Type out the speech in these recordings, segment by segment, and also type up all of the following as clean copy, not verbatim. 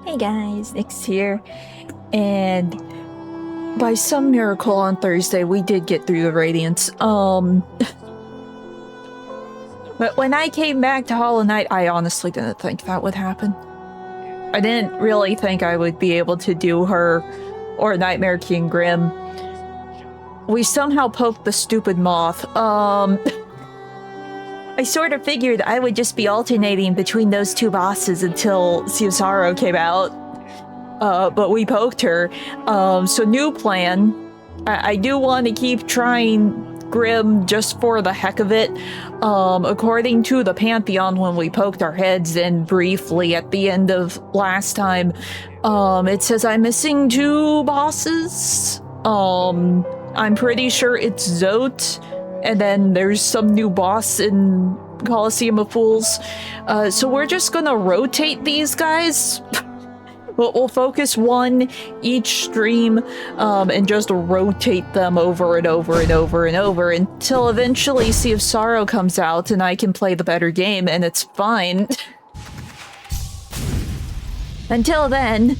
Hey guys, Nick's here, and by some miracle on Thursday we did get through the Radiance. But when I came back to Hollow Knight, I honestly didn't think that would happen. I didn't really think I would be able to do her or Nightmare King Grimm. We somehow poked the stupid moth. I sort of figured I would just be alternating between those two bosses until Sea of Sorrow came out. But we poked her. So new plan. I do want to keep trying Grimm just for the heck of it. According to the Pantheon, when we poked our heads in briefly at the end of last time, it says I'm missing 2 bosses. I'm pretty sure it's Zote, and then there's some new boss in Colosseum of Fools. So we're just gonna rotate these guys. We'll focus one each stream and just rotate them over and over and over and over until eventually Sea of Sorrow comes out and I can play the better game, and it's fine. Until then,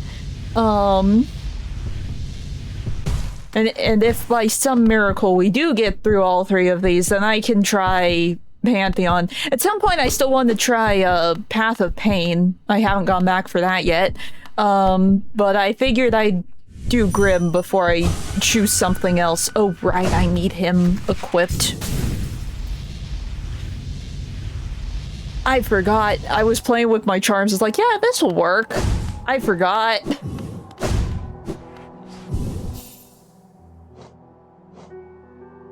and if by some miracle we do get through all 3 of these, then I can try Pantheon. At some point I still want to try Path of Pain. I haven't gone back for that yet. But I figured I'd do Grimm before I choose something else. Oh, right, I need him equipped. I forgot. I was playing with my charms. I was like, yeah, this will work. I forgot.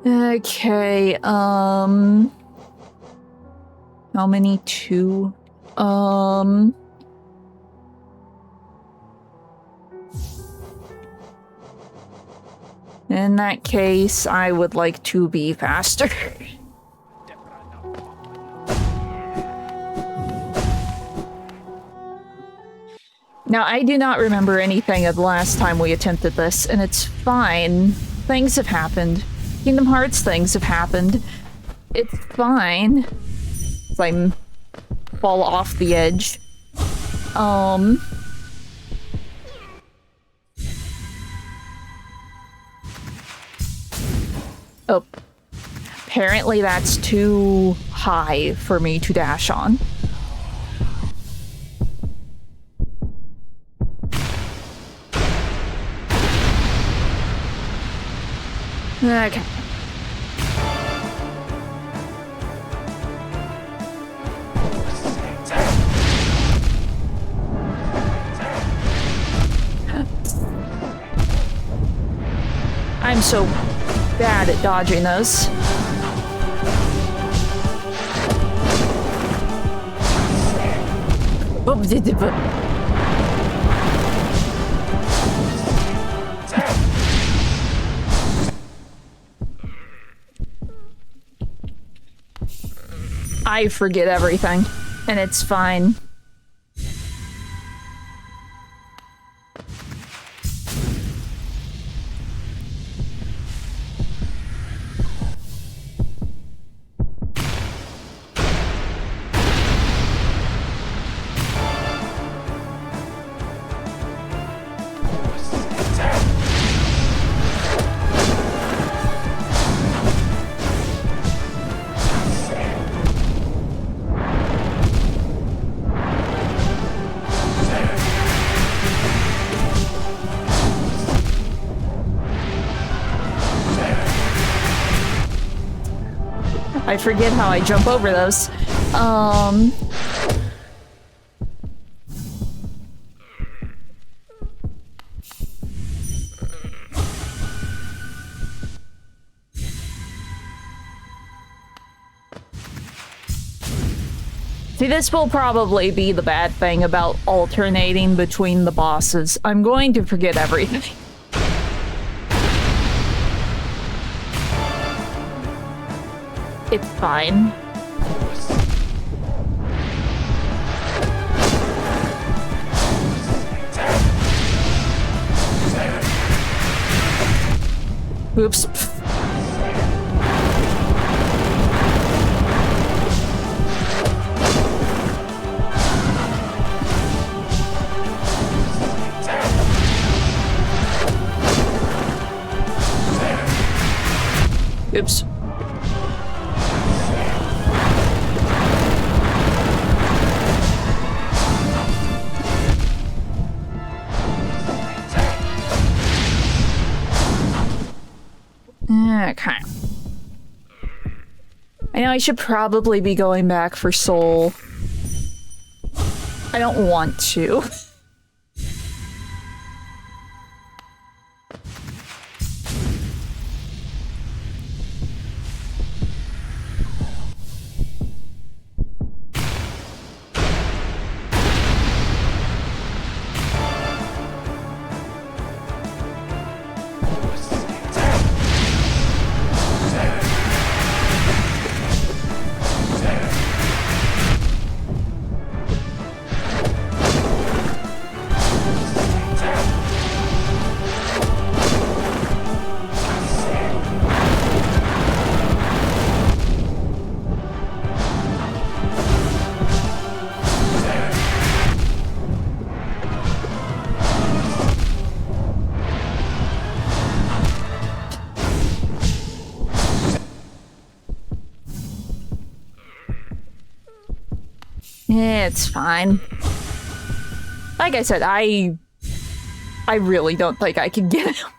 Okay, how many? 2? In that case, I would like to be faster. Now, I do not remember anything of the last time we attempted this, and it's fine. Things have happened. Kingdom Hearts things have happened. It's fine. As I fall off the edge. Oh, apparently that's too high for me to dash on. Okay. I'm so bad at dodging those. I forget everything, and it's fine. I forget how I jump over those. See, this will probably be the bad thing about alternating between the bosses. I'm going to forget everything. It's fine. Oops. Oops. Okay. I know I should probably be going back for Soul. I don't want to. It's fine. Like I said, I really don't think I can get him.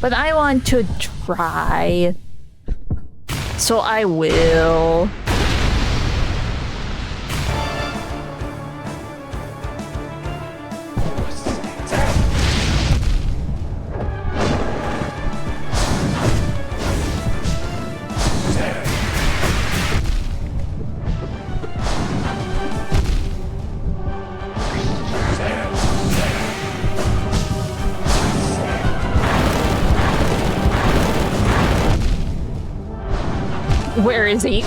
But I want to try. So I will. Where is he?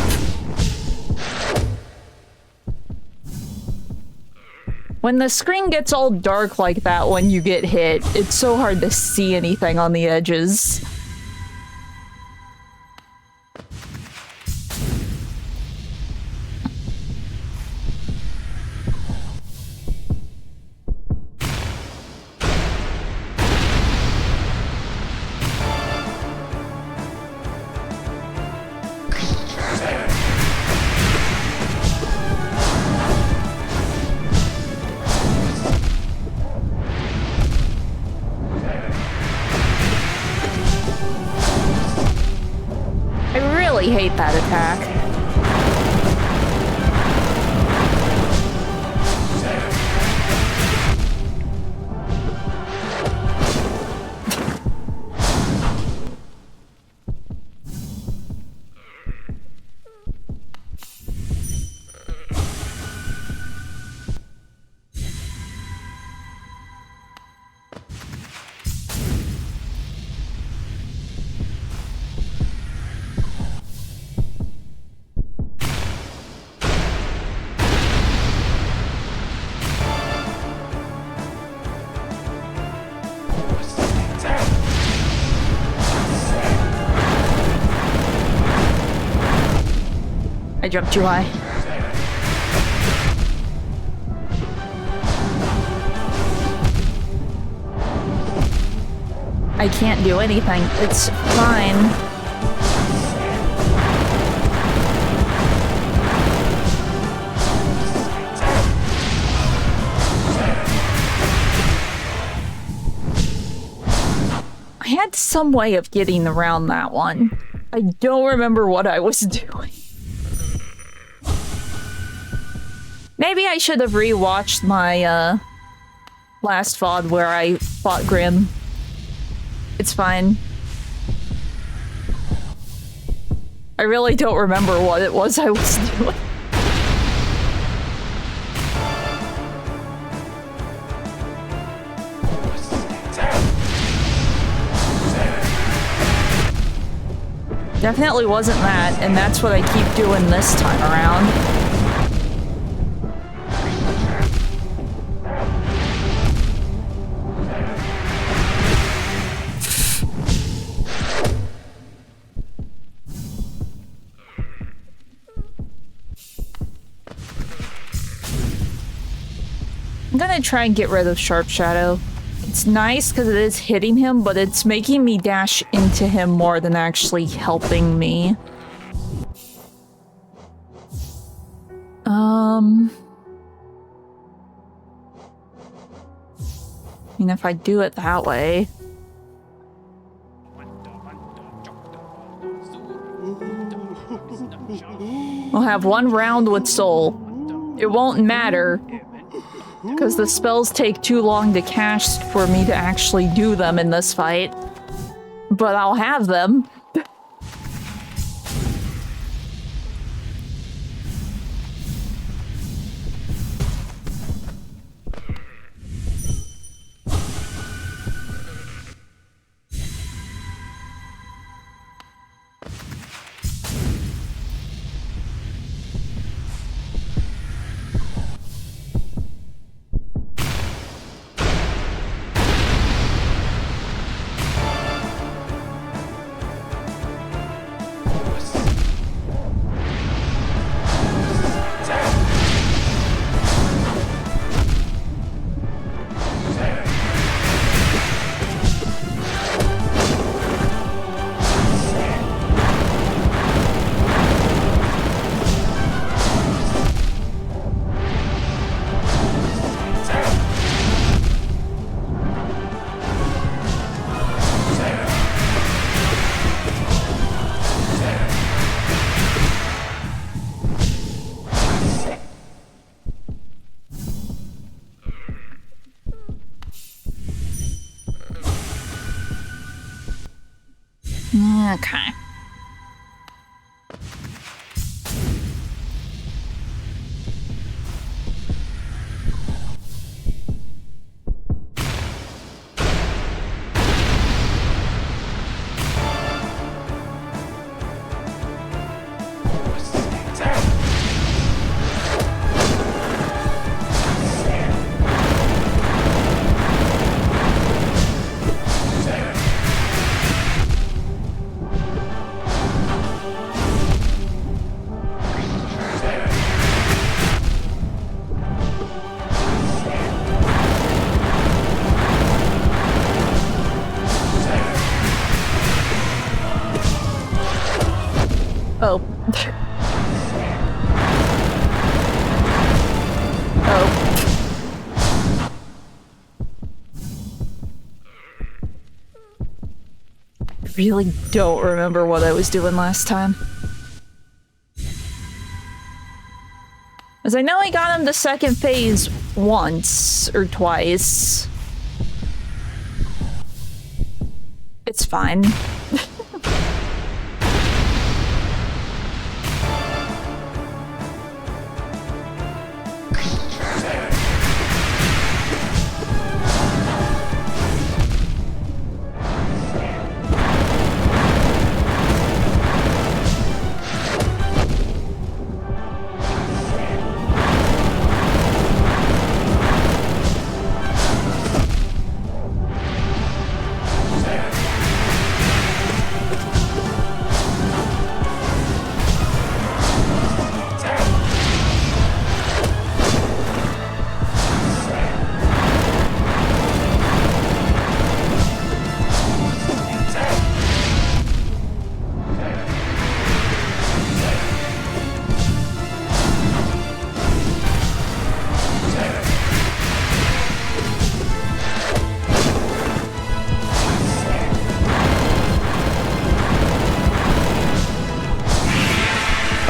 When the screen gets all dark like that when you get hit, it's so hard to see anything on the edges. Hate that attack. I jumped too high. I can't do anything. It's fine. I had some way of getting around that one. I don't remember what I was doing. Maybe I should have rewatched my, last VOD where I fought Grimm. It's fine. I really don't remember what it was I was doing. Definitely wasn't that, and that's what I keep doing this time around. I'm gonna try and get rid of Sharp Shadow. It's nice because it is hitting him, but it's making me dash into him more than actually helping me. I mean, if I do it that way... We'll have one round with Soul. It won't matter, because the spells take too long to cast for me to actually do them in this fight. But I'll have them. Okay. Oh. Oh. I really don't remember what I was doing last time. As I know I got him to second phase once or twice. It's fine.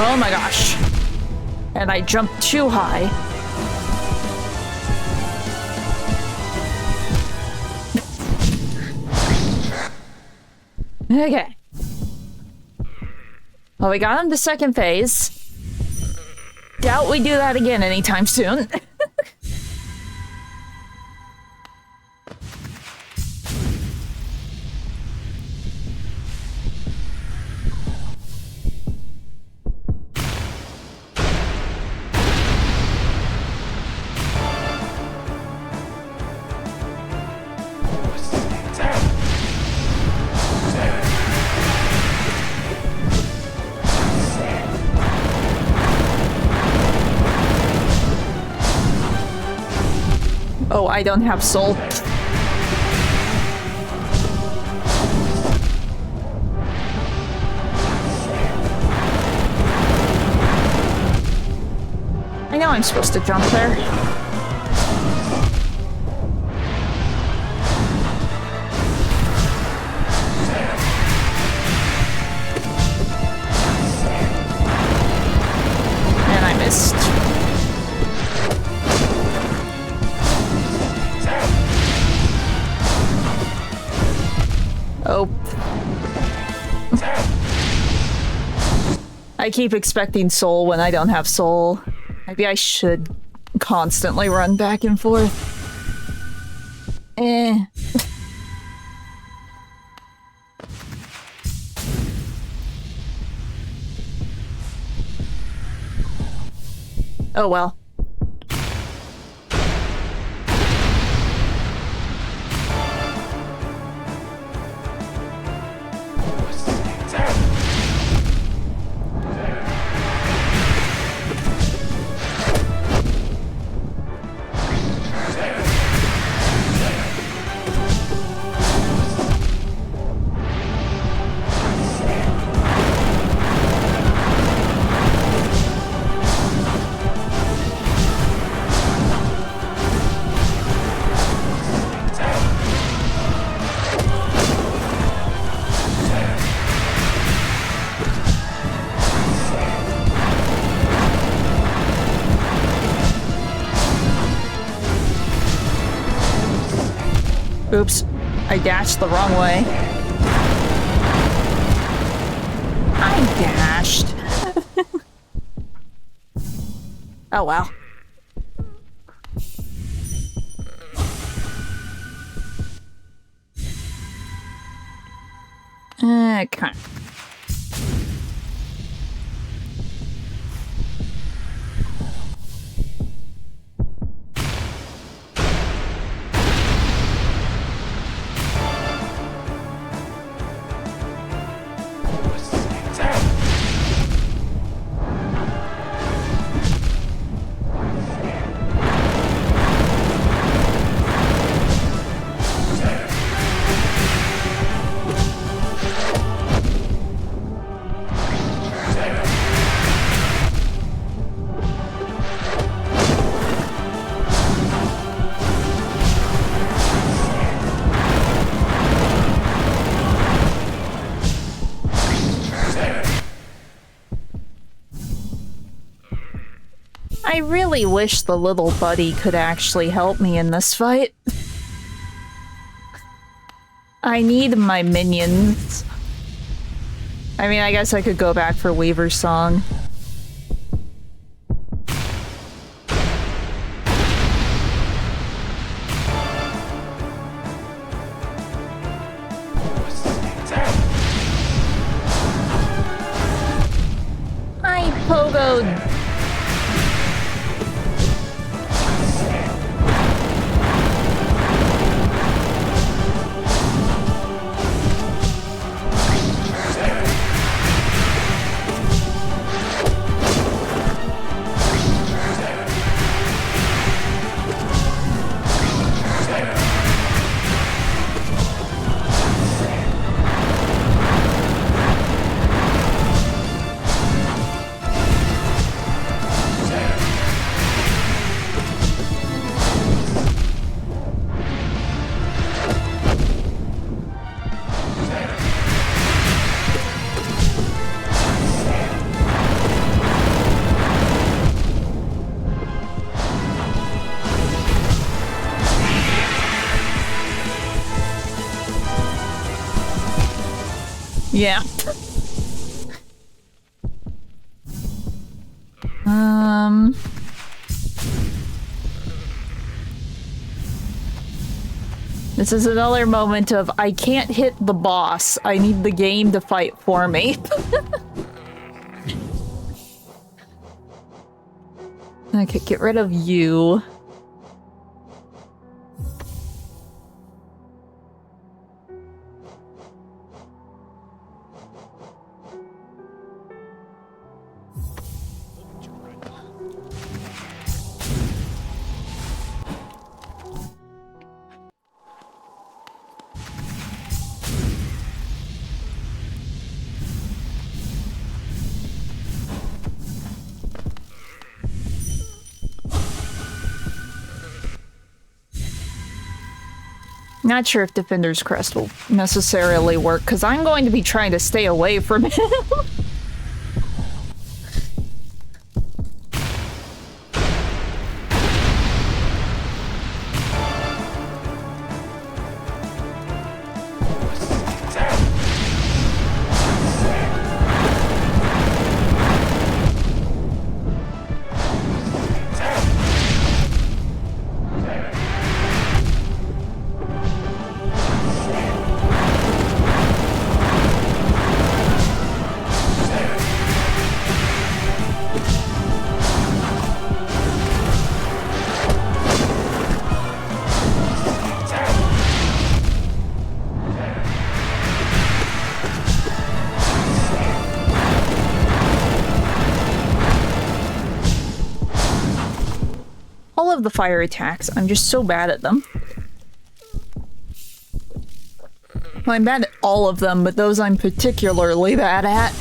Oh my gosh. And I jumped too high. Okay. Well, we got him to second phase. Doubt we do that again anytime soon. Oh, I don't have soul. I'm supposed to jump there. And I missed. Oh. I keep expecting soul when I don't have soul. Maybe I should constantly run back and forth. Eh. Oh well. Oops, I dashed the wrong way. I dashed. Oh well. Okay. I really wish the little buddy could actually help me in this fight. I need my minions. I mean, I guess I could go back for Weaver's song. I pogoed. Yeah. This is another moment of I can't hit the boss. I need the game to fight for me. Okay, get rid of you. Not sure if Defender's Crest will necessarily work, because I'm going to be trying to stay away from him. Of the fire attacks. I'm just so bad at them. Well, I'm bad at all of them, but those I'm particularly bad at.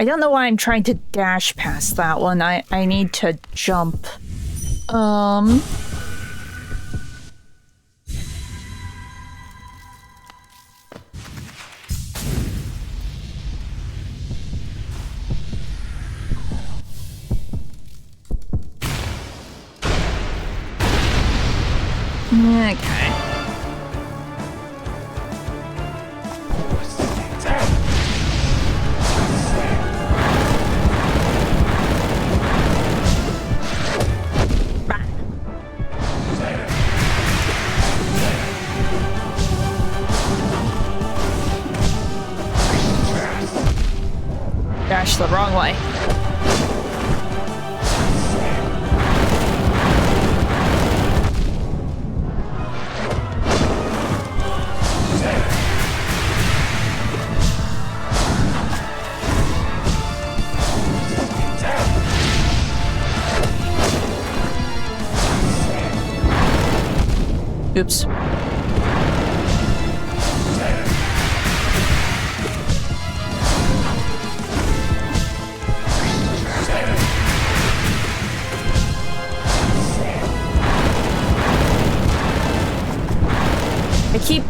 I don't know why I'm trying to dash past that one. I need to jump. Okay. Dash the wrong way. Oops. I keep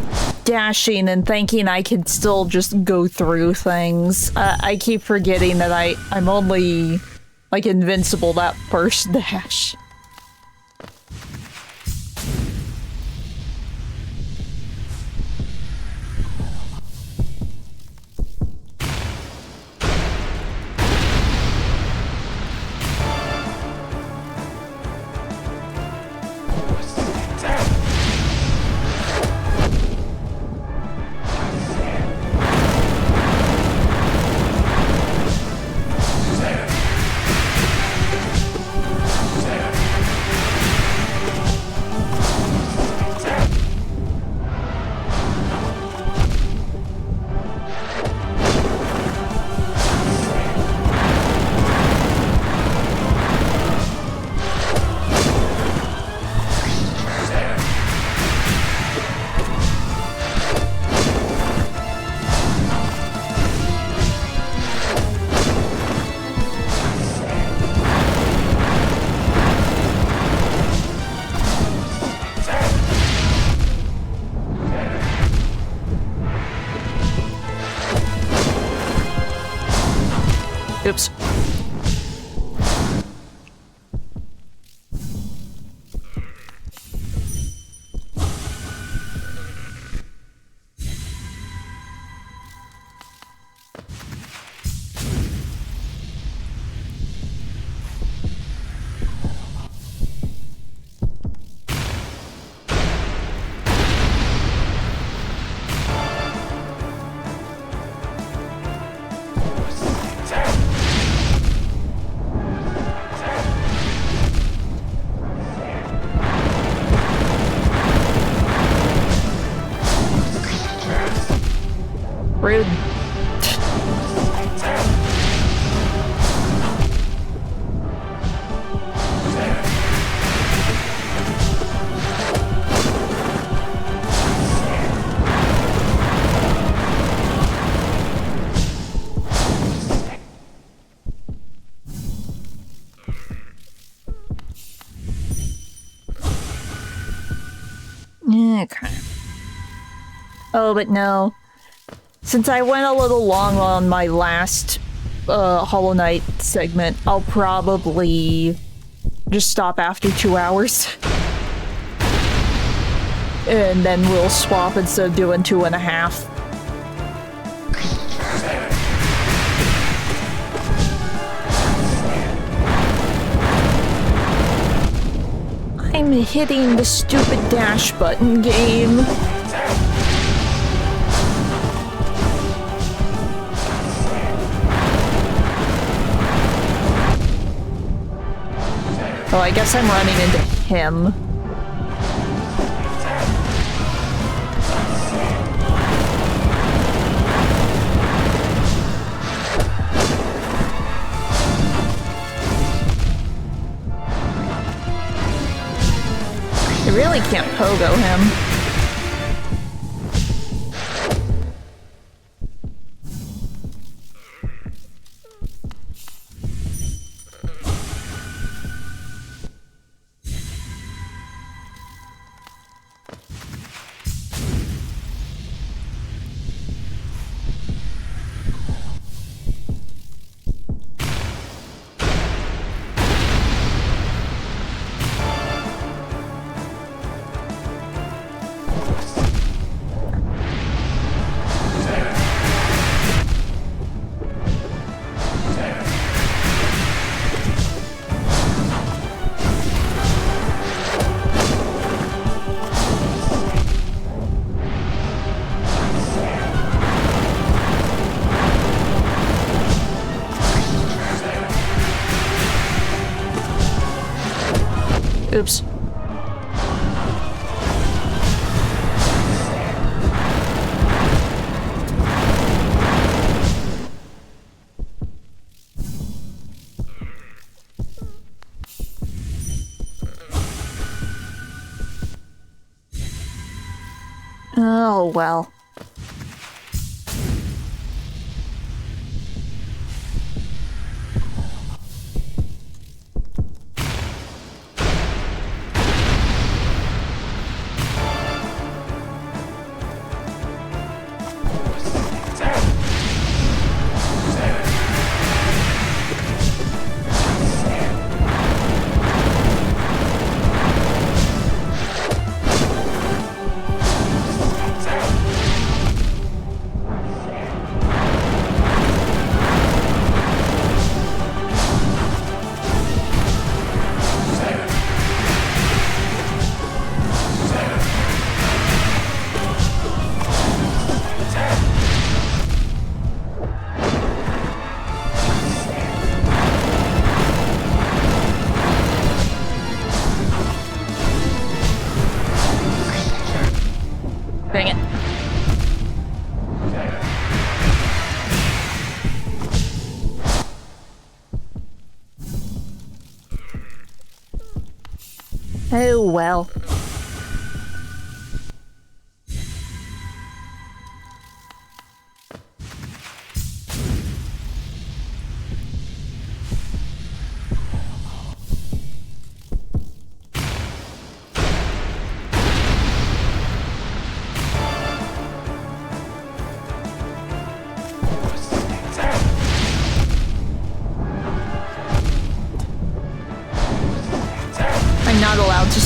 dashing and thinking I can still just go through things. I keep forgetting that I'm only, like, invincible that first dash. Oops. Rude. Okay. Oh, but no. Since I went a little long on my last Hollow Knight segment, I'll probably just stop after 2 hours. And then we'll swap instead of doing 2.5. I'm hitting the stupid dash button game. Oh, I guess I'm running into him. I really can't pogo him. Oops. Oh, well. Dang it. Oh, well.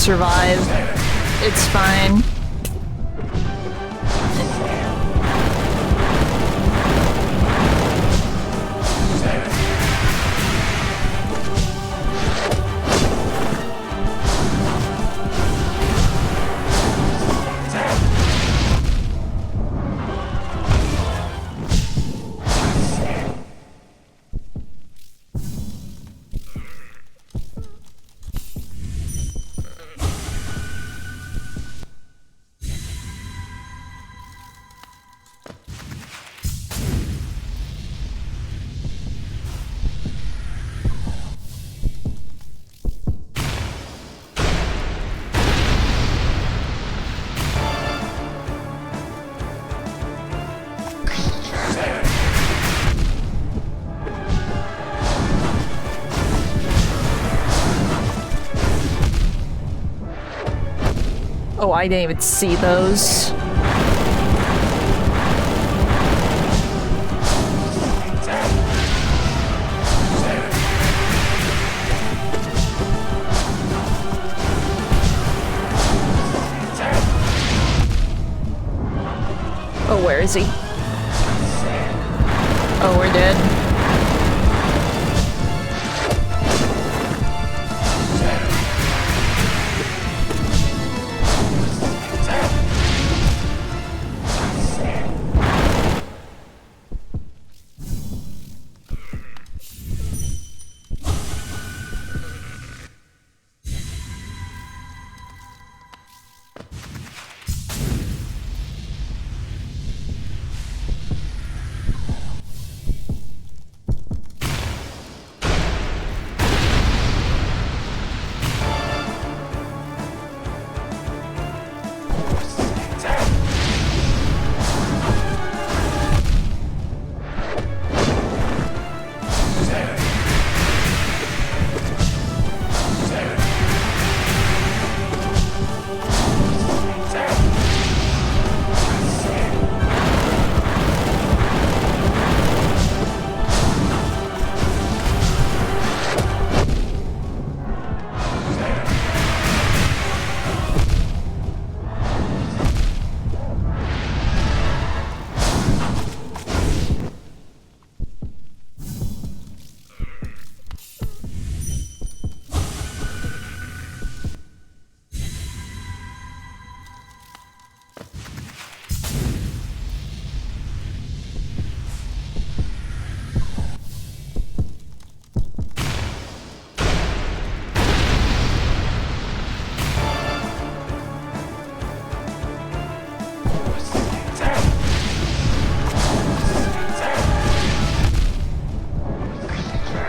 survive. It's fine. Oh, I didn't even see those. Oh, where is he? Oh, we're dead.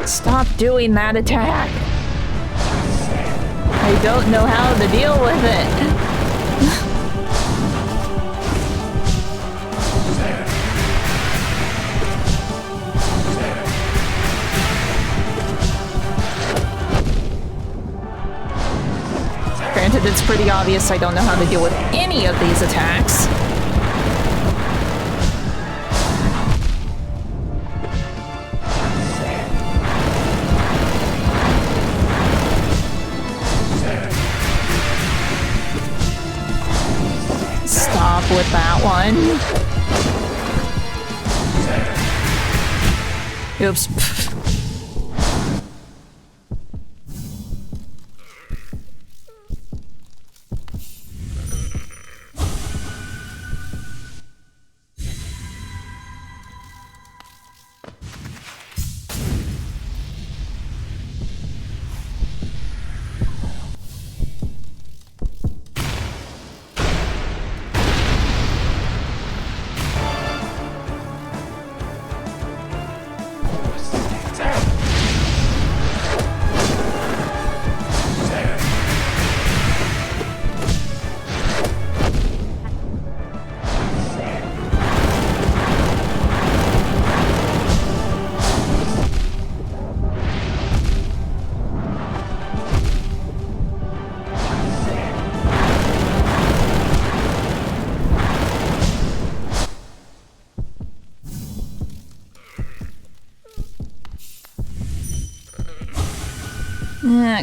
Stop doing that attack. I don't know how to deal with it. Granted, it's pretty obvious I don't know how to deal with any of these attacks. With that one. Oops.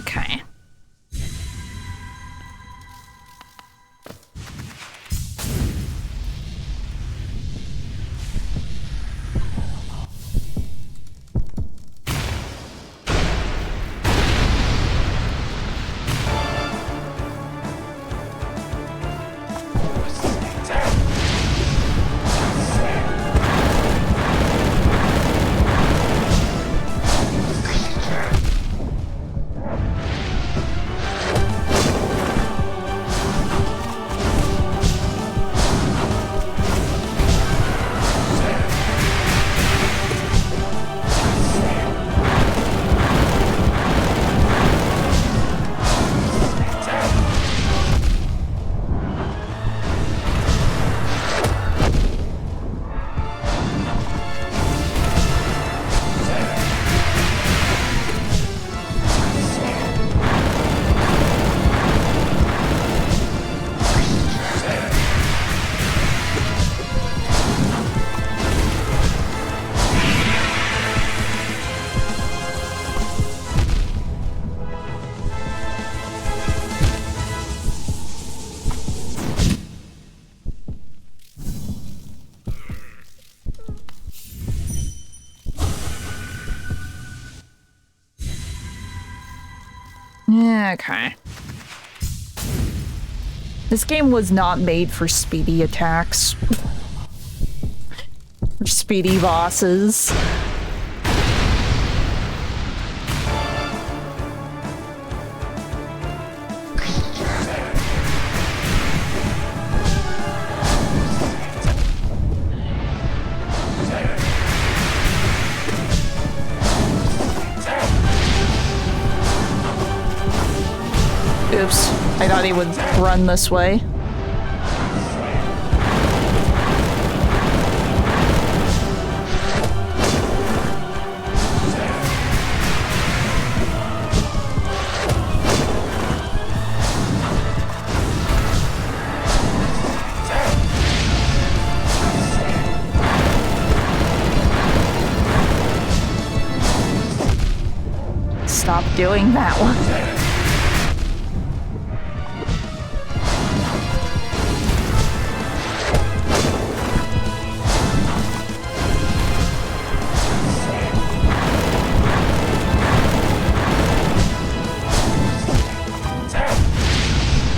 Okay. Okay. This game was not made for speedy attacks. Or speedy bosses. Oops, I thought he would run this way. Stop doing that one.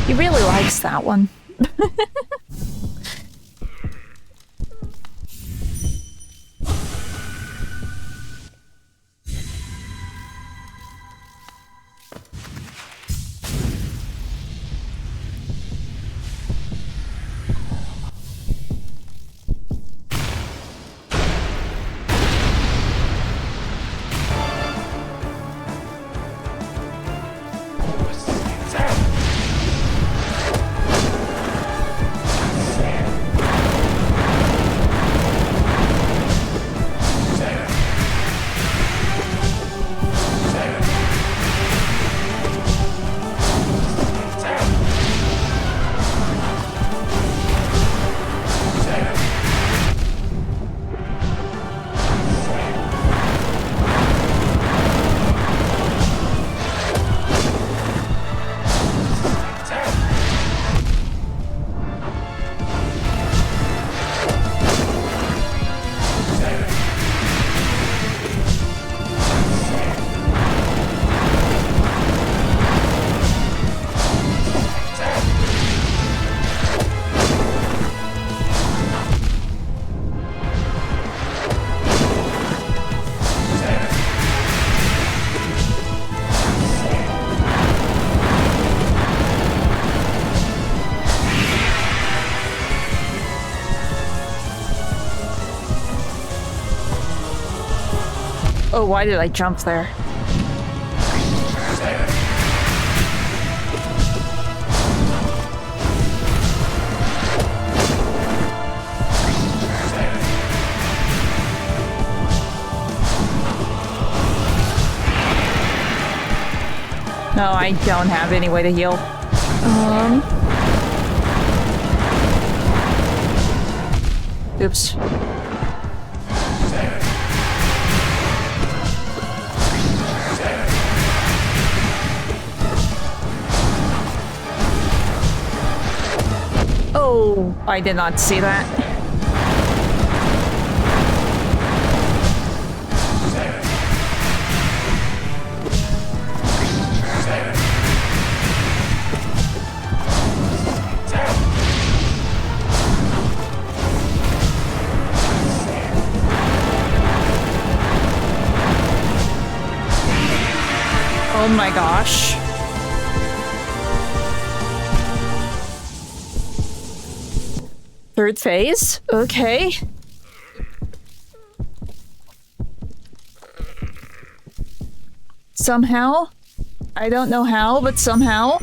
He really likes that one. Oh, why did I jump there? No, I don't have any way to heal. Oops. Oh, I did not see that. Oh my gosh. Third phase? Okay. Somehow. I don't know how, but somehow.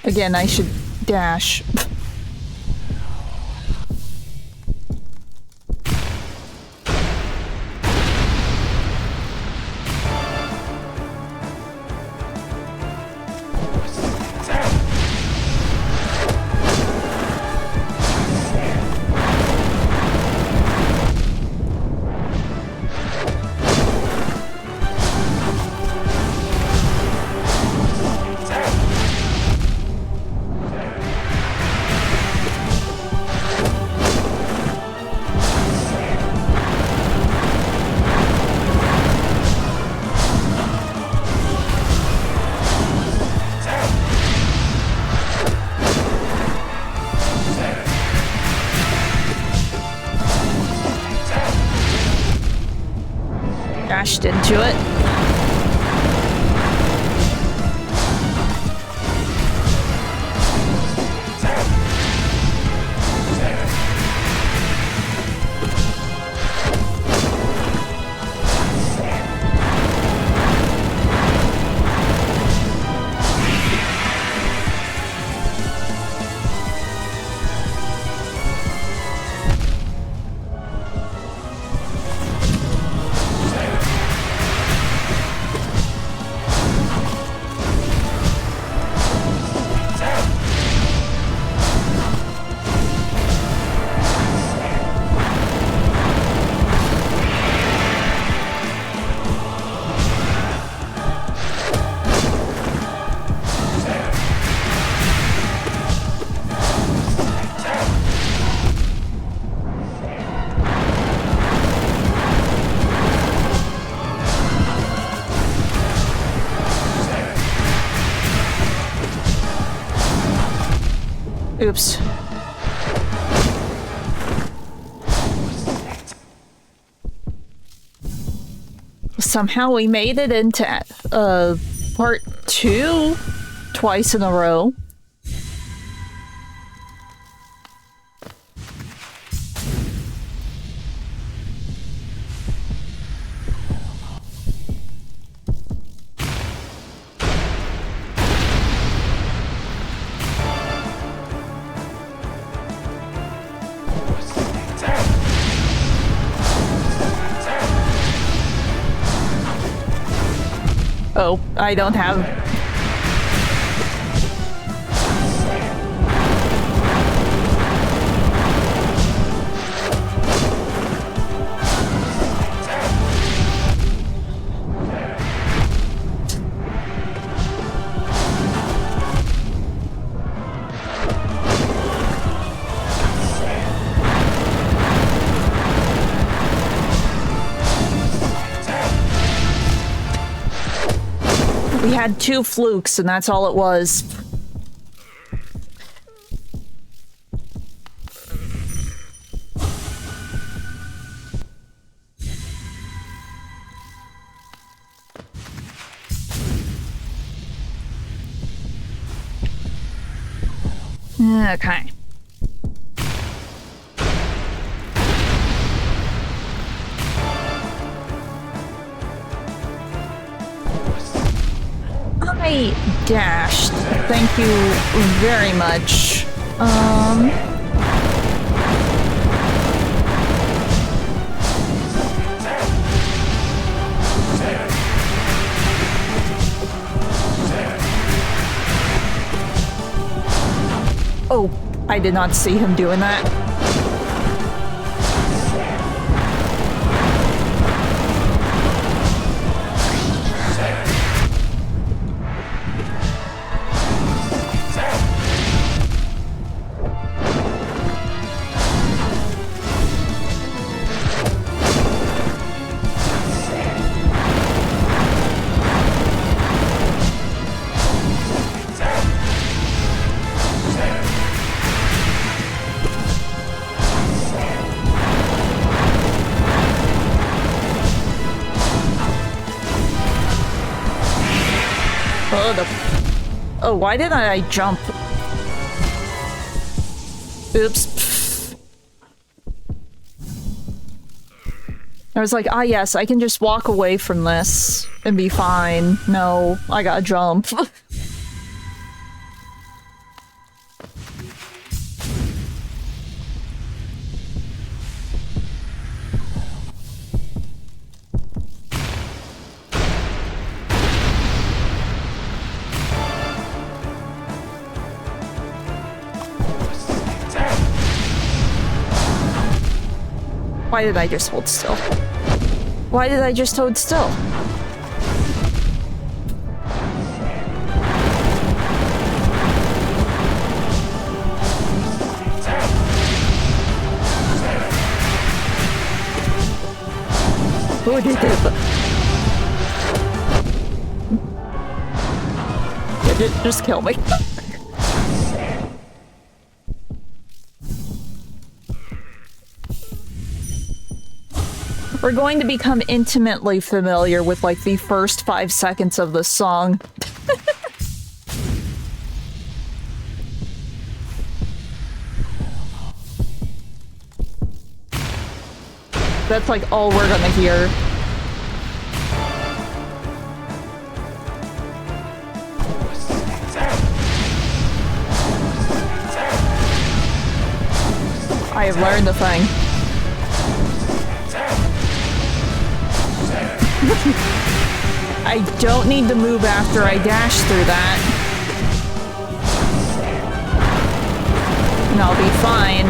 Again, I should dash. pushed into it. Oops. Somehow we made it into part 2 twice in a row. Oh, I don't have... We had 2 flukes, and that's all it was. Okay. I dashed. Thank you very much. Oh, I did not see him doing that. Oh, why didn't I jump? Oops. I was like, ah yes, I can just walk away from this and be fine. No, I gotta jump. Why did I just hold still? Why did I just hold still? Who did it? Yeah, just kill me. We're going to become intimately familiar with, like, the first 5 seconds of the song. That's, like, all we're gonna hear. I have learned the thing. I don't need to move after I dash through that. And I'll be fine.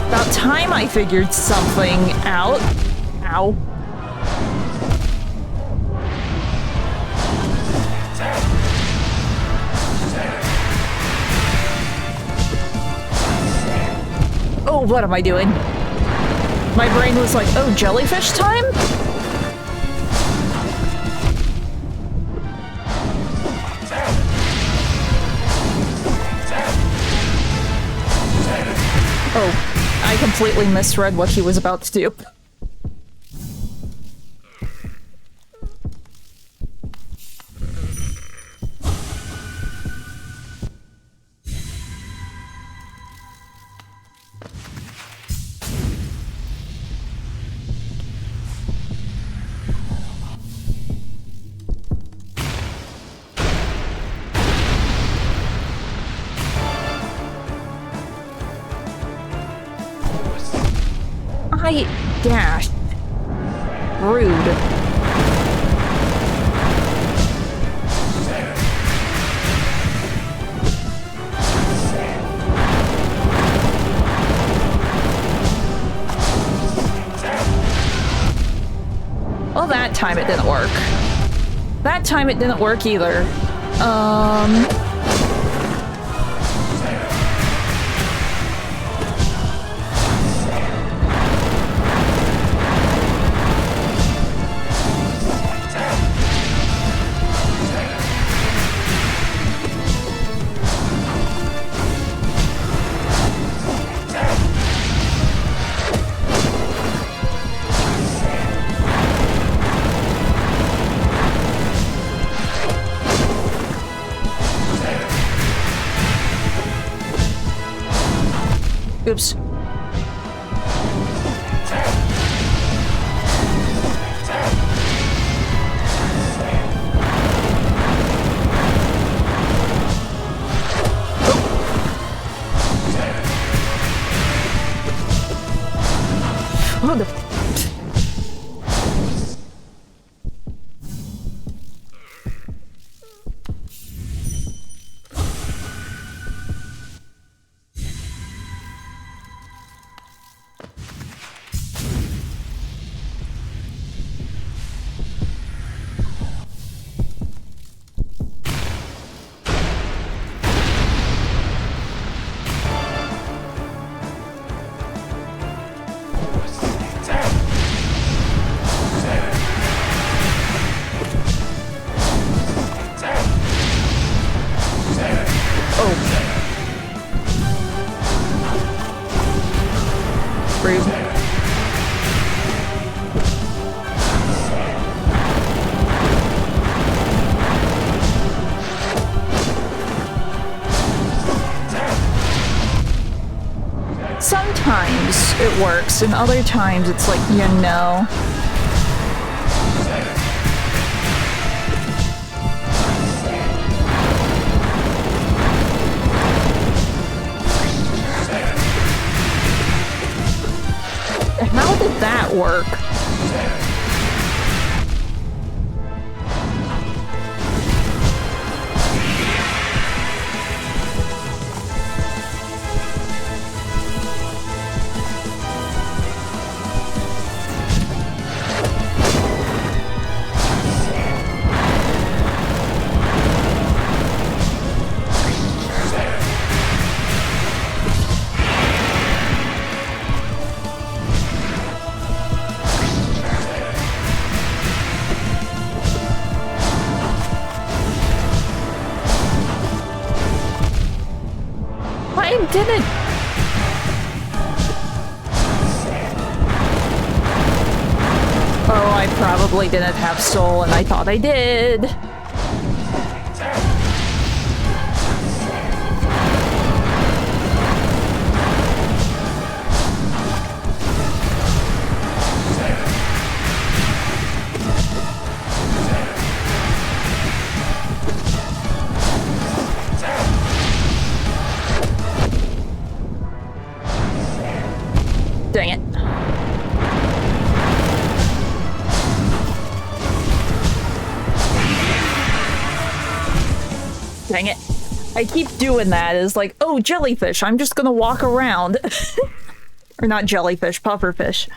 About time I figured something out. Ow. Oh, what am I doing? My brain was like, oh, jellyfish time? Oh, I completely misread what he was about to do. I dashed. Rude. Well, that time it didn't work. That time it didn't work either. Oops. Oh, the... Sometimes it works, and other times it's like, you know. How did that work? I didn't. Oh, I probably didn't have soul, and I thought I did. Dang it. Dang it. I keep doing that. It's like, oh, jellyfish, I'm just gonna walk around. Or not jellyfish, pufferfish.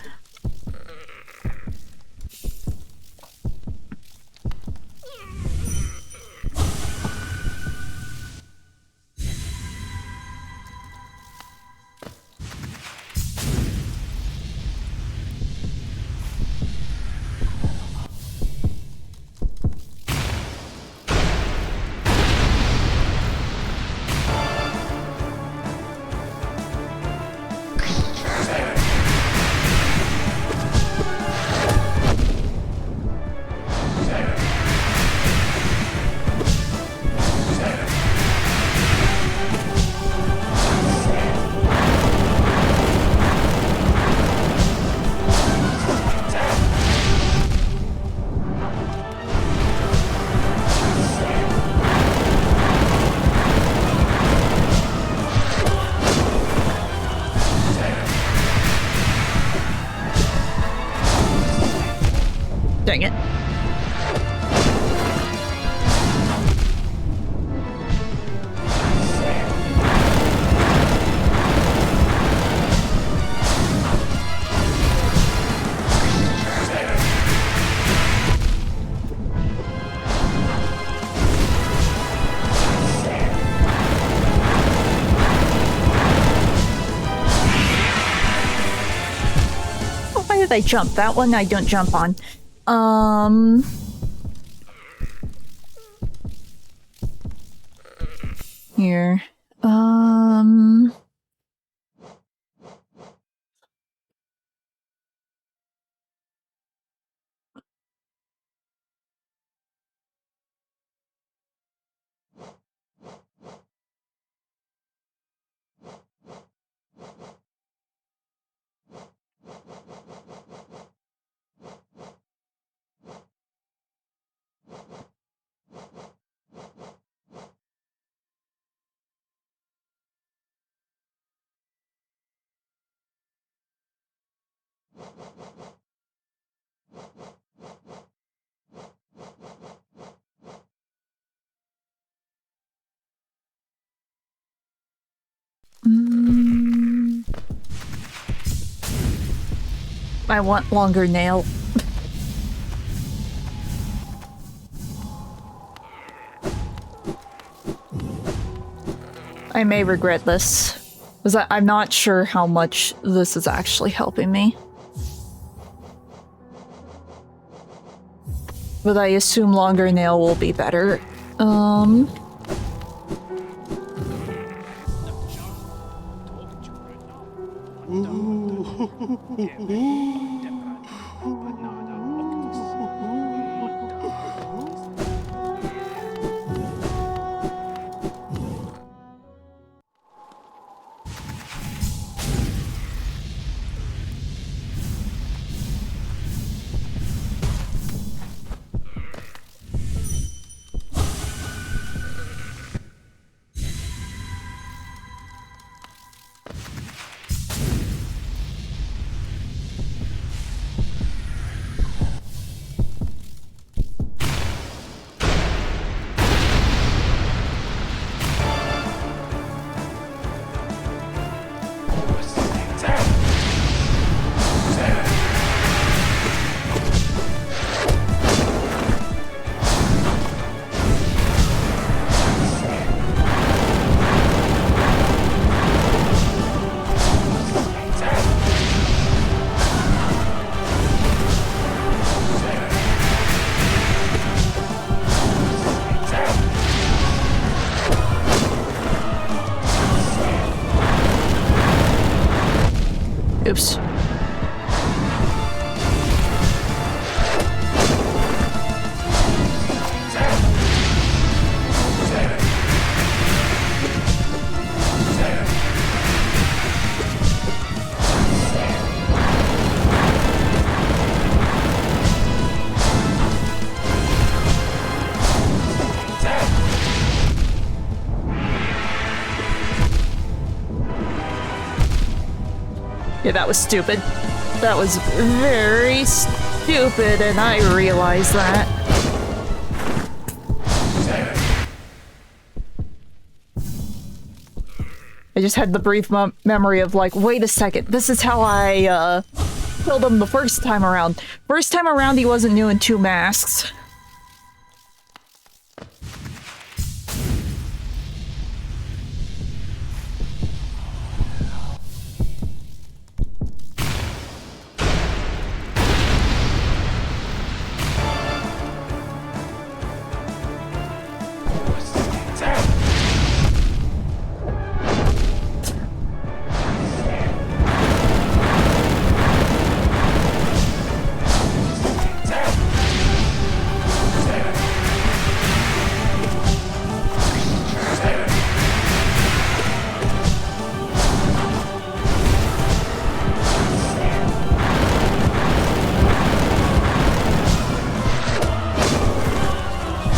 Dang it. Why did I jump? That one I don't jump on. Here. I want longer nail. I may regret this, because I'm not sure how much this is actually helping me. But I assume longer nail will be better. Oops. Okay, that was stupid. That was very stupid, and I realize that. I just had the brief memory of like, wait a second, this is how I killed him the first time around. First time around, he wasn't doing 2 masks.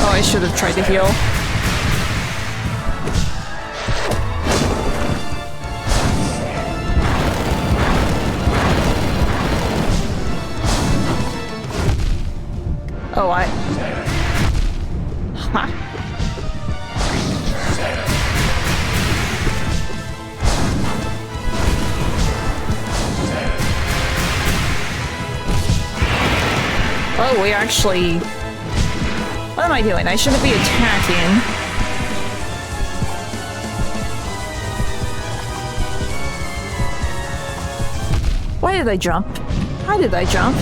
I should have tried to heal. Oh, Huh. Oh, we actually... What am I doing? I shouldn't be attacking. Why did I jump? How did I jump?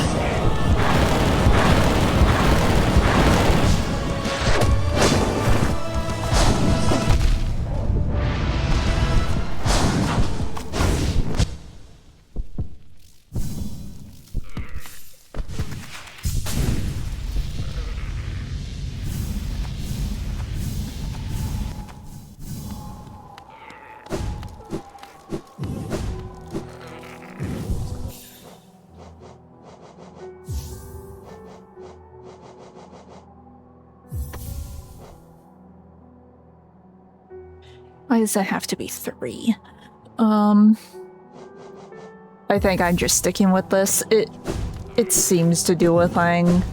Why does that have to be 3? I think I'm just sticking with this. It seems to do a thing.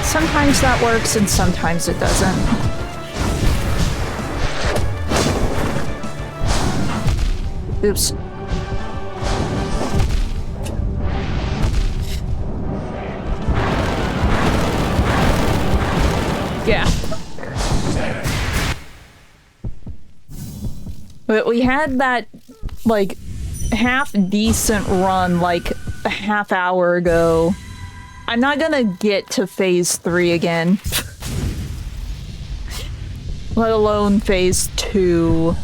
Sometimes that works and sometimes it doesn't. Oops. Yeah. But we had that, like, half-decent run, like, a half hour ago. I'm not gonna get to phase 3 again. Let alone phase 2.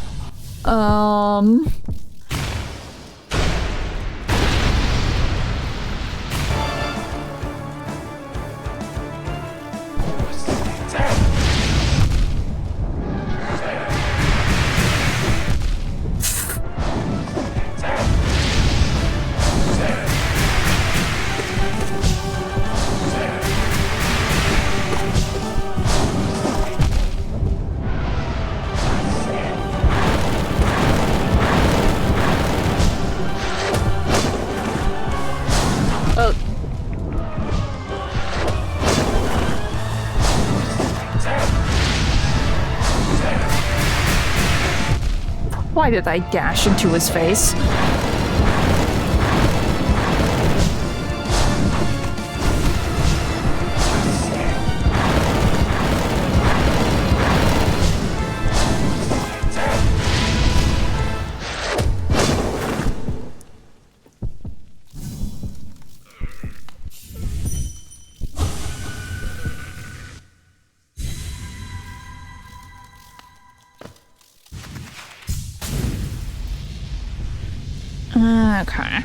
Why did I dash into his face? Okay.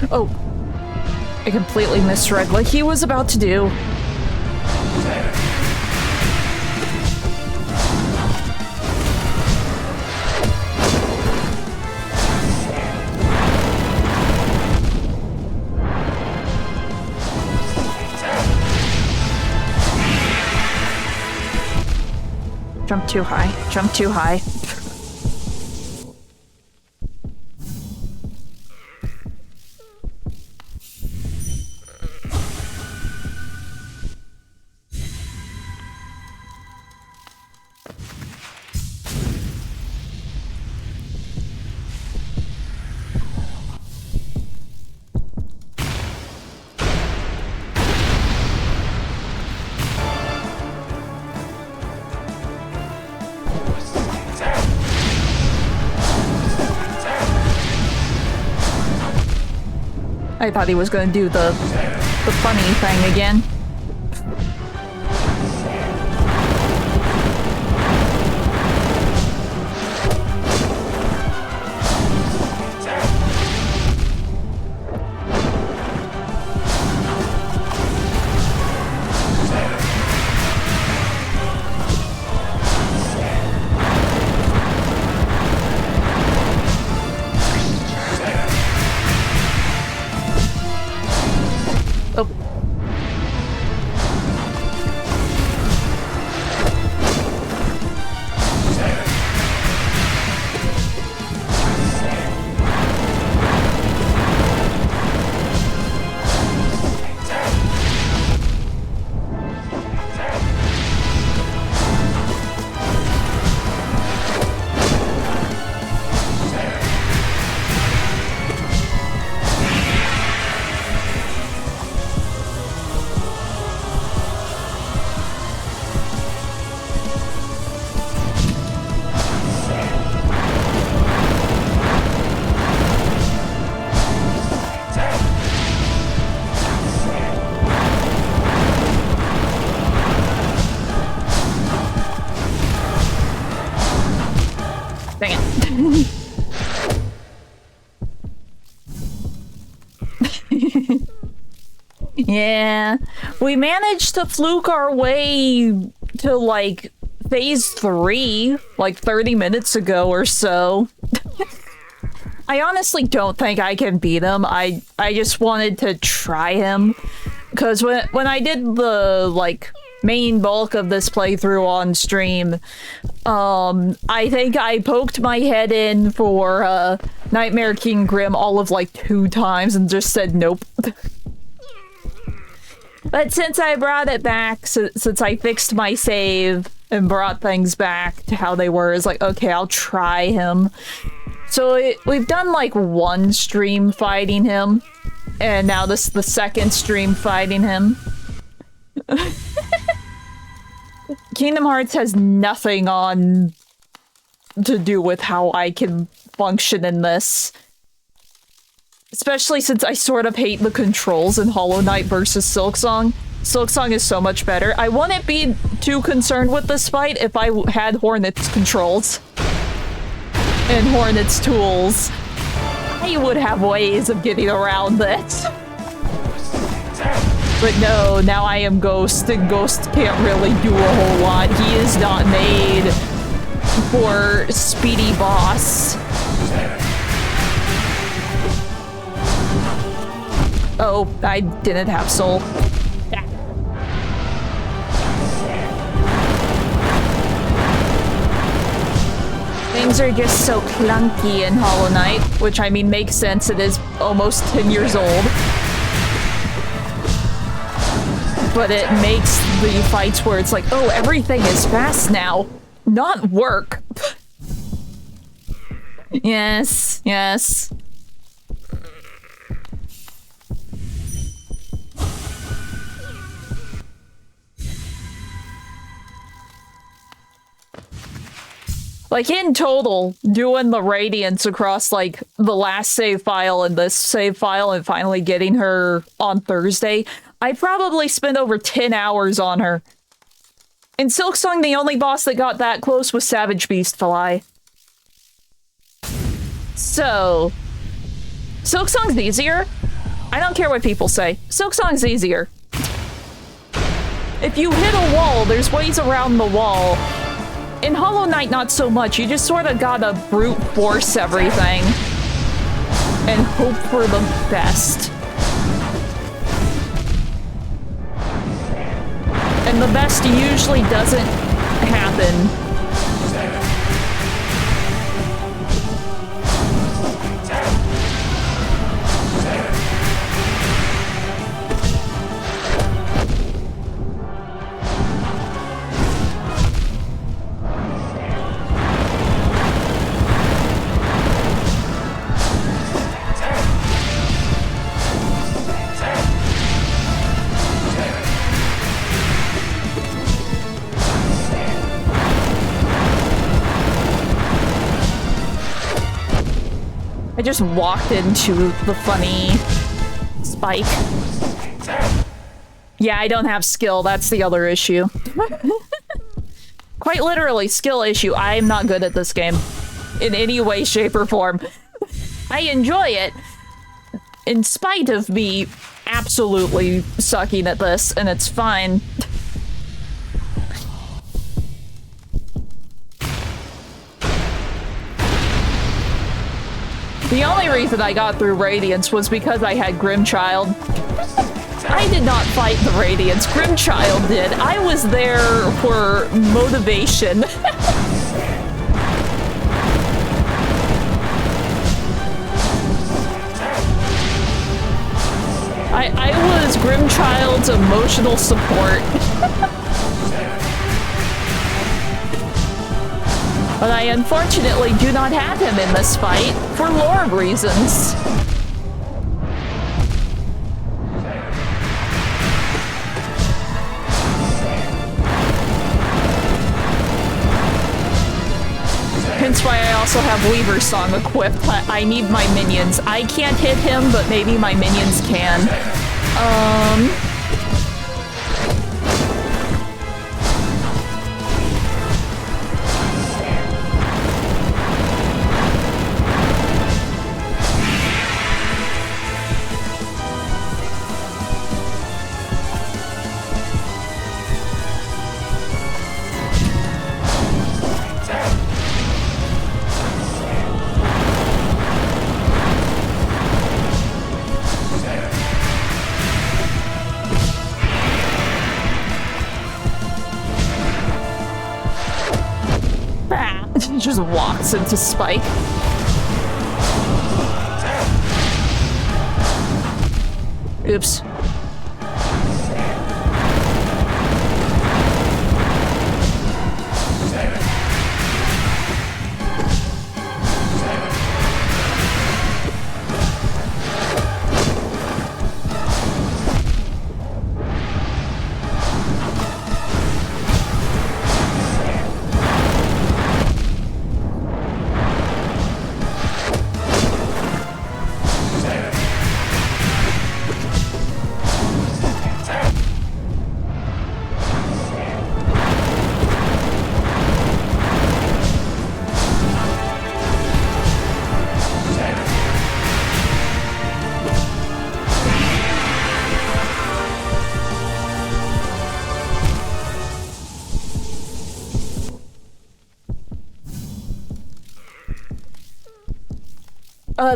Oh, I completely misread what he was about to do. Jump too high. Jump too high. I thought he was going to do the funny thing again. Yeah, we managed to fluke our way to, like, phase 3, like, 30 minutes ago or so. I honestly don't think I can beat him. I just wanted to try him. Because when I did the, like, main bulk of this playthrough on stream, I think I poked my head in for, Nightmare King Grimm all of, like, 2 times and just said nope. But since I brought it back, since I fixed my save and brought things back to how they were, it's like, okay, I'll try him. So we've done like 1 stream fighting him, and now this is the 2nd stream fighting him. Kingdom Hearts has nothing on to do with how I can function in this. Especially since I sort of hate the controls in Hollow Knight versus Silksong. Silksong is so much better. I wouldn't be too concerned with this fight if I had Hornet's controls. And Hornet's tools. I would have ways of getting around this. But no, now I am Ghost, and Ghost can't really do a whole lot. He is not made for Speedy Boss. Oh, I didn't have soul. Things controls are just so clunky in Hollow Knight, which I mean makes sense, it is almost 10 years old. But it makes the fights where it's like, oh, everything is fast now, not work. Yes, yes. Like, in total, doing the Radiance across, like, the last save file and this save file and finally getting her on Thursday, I probably spent over 10 hours on her. In Silksong, the only boss that got that close was Savage Beast Fly. So, Silksong's easier. I don't care what people say. Silksong's easier. If you hit a wall, there's ways around the wall. In Hollow Knight, not so much. You just sort of gotta brute force everything and hope for the best. And the best usually doesn't happen. I just walked into the funny spike. Yeah, I don't have skill. That's the other issue. Quite literally, skill issue. I am not good at this game in any way, shape, or form. I enjoy it in spite of me absolutely sucking at this, and it's fine. The only reason I got through Radiance was because I had Grimchild. I did not fight the Radiance, Grimchild did. I was there for motivation. I was Grimchild's emotional support. But I unfortunately do not have him in this fight, for lore reasons. Hence why I also have Weaver's Song equipped. I need my minions. I can't hit him, but maybe my minions can. Just walks into Spike. Oops.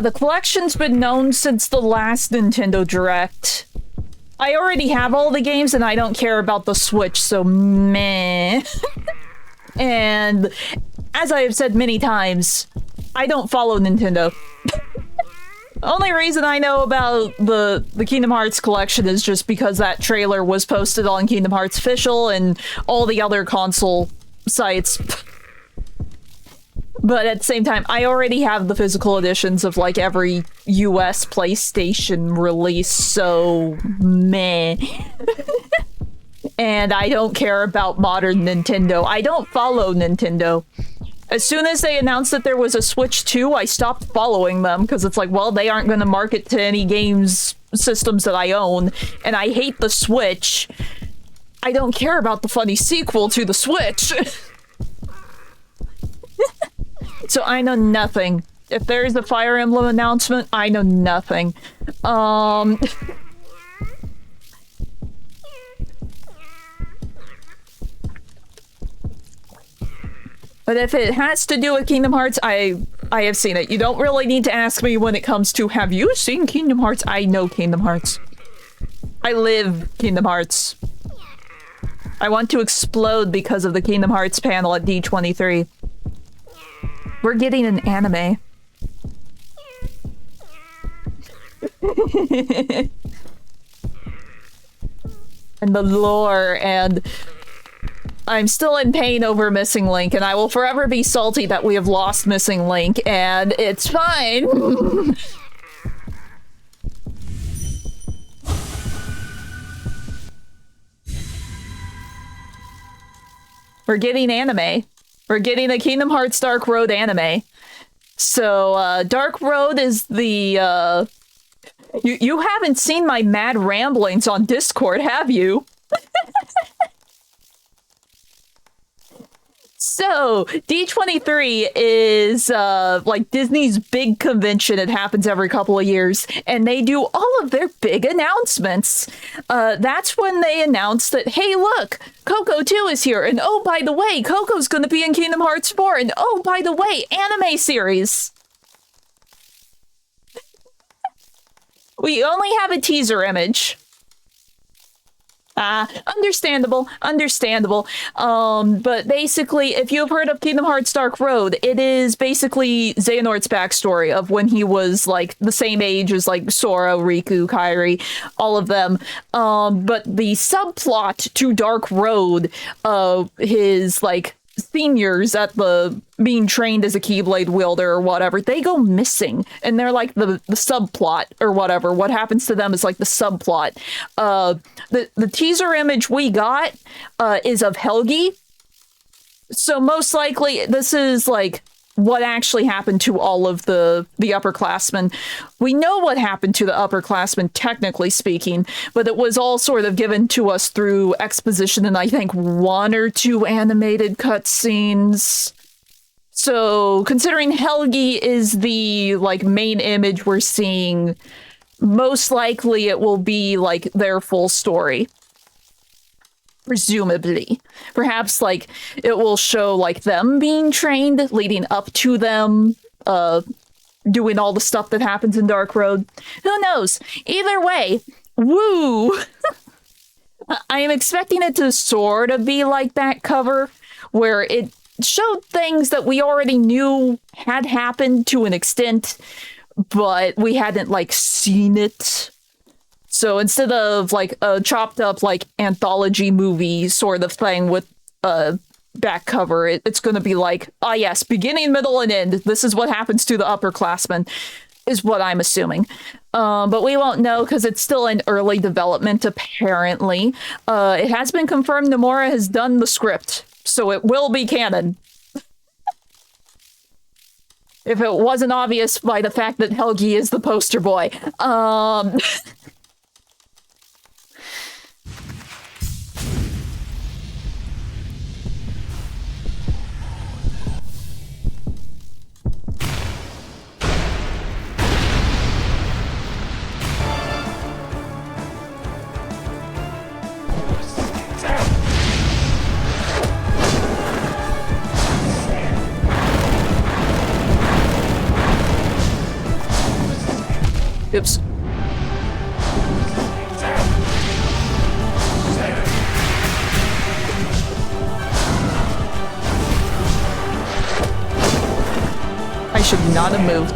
The collection's been known since the last Nintendo Direct. I already have all the games and I don't care about the Switch, so meh. And as I have said many times, I don't follow Nintendo. Only reason I know about the Kingdom Hearts collection is just because that trailer was posted on Kingdom Hearts Official and all the other console sites. But at the same time, I already have the physical editions of like every US PlayStation release, so meh. And I don't care about modern Nintendo. I don't follow Nintendo. As soon as they announced that there was a Switch 2, I stopped following them because it's like, well, they aren't going to market to any games systems that I own, and I hate the Switch. I don't care about the funny sequel to the Switch. So I know nothing. If there's a Fire Emblem announcement, I know nothing. But if it has to do with Kingdom Hearts, I have seen it. You don't really need to ask me when it comes to, have you seen Kingdom Hearts? I know Kingdom Hearts. I live Kingdom Hearts. I want to explode because of the Kingdom Hearts panel at D23. We're getting an anime. And the lore, and I'm still in pain over Missing Link, and I will forever be salty that we have lost Missing Link, and it's fine. We're getting anime. We're getting a Kingdom Hearts Dark Road anime. So, Dark Road is the, You haven't seen my mad ramblings on Discord, have you? So, D23 is, like Disney's big convention. It happens every couple of years, and they do all of their big announcements. That's when they announce that, hey, look, Coco 2 is here, and oh, by the way, Coco's gonna be in Kingdom Hearts 4, and oh, by the way, anime series. We only have a teaser image. Understandable. But basically, if you've heard of Kingdom Hearts Dark Road, it is basically Xehanort's backstory of when he was, like, the same age as, like, Sora, Riku, Kairi, all of them. But the subplot to Dark Road, his, like, seniors at the being trained as a Keyblade wielder or whatever, they go missing, and they're like the subplot or whatever. What happens to them is like the subplot. The teaser image we got is of Helgi, so most likely this is like what actually happened to all of the upperclassmen. We know what happened to the upperclassmen, technically speaking, but it was all sort of given to us through exposition and I think 1 or 2 animated cutscenes. So considering Helgi is the like main image we're seeing, most likely it will be like their full story. Presumably. Perhaps, like, it will show, like, them being trained, leading up to them, doing all the stuff that happens in Dark Road. Who knows? Either way, woo! I am expecting it to sort of be like that cover, where it showed things that we already knew had happened to an extent, but we hadn't, like, seen it. So instead of like a chopped up like anthology movie sort of thing with a back cover, it's going to be like, ah, yes, beginning, middle, and end. This is what happens to the upperclassmen, is what I'm assuming. But we won't know because it's still in early development, apparently. It has been confirmed Nomura has done the script, so it will be canon. If it wasn't obvious by the fact that Helgi is the poster boy. Oops. should not have moved.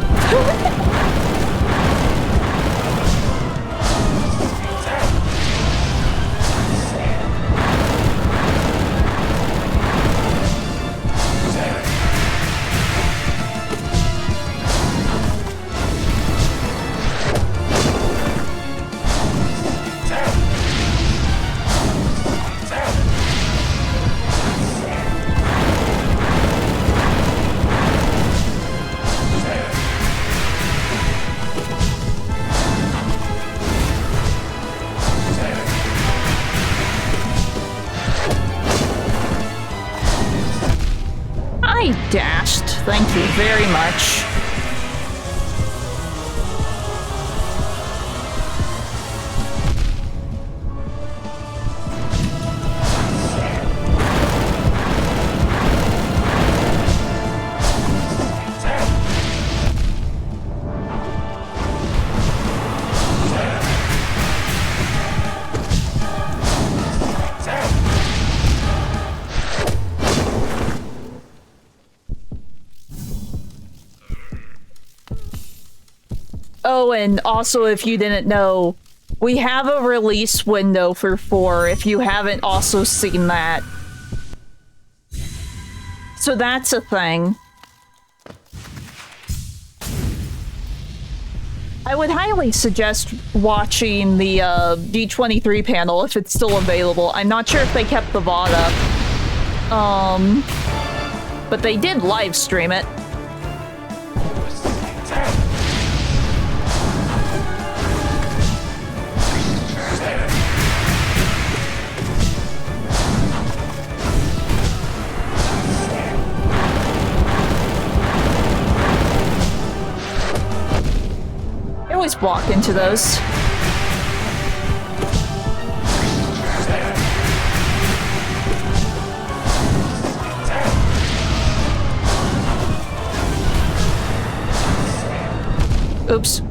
Dashed. Thank you very much. Oh, and also, if you didn't know, we have a release window for 4, if you haven't also seen that. So that's a thing. I would highly suggest watching the D23 panel if it's still available. I'm not sure if they kept the VOD up. But they did live stream it. Always walk into those. Oops.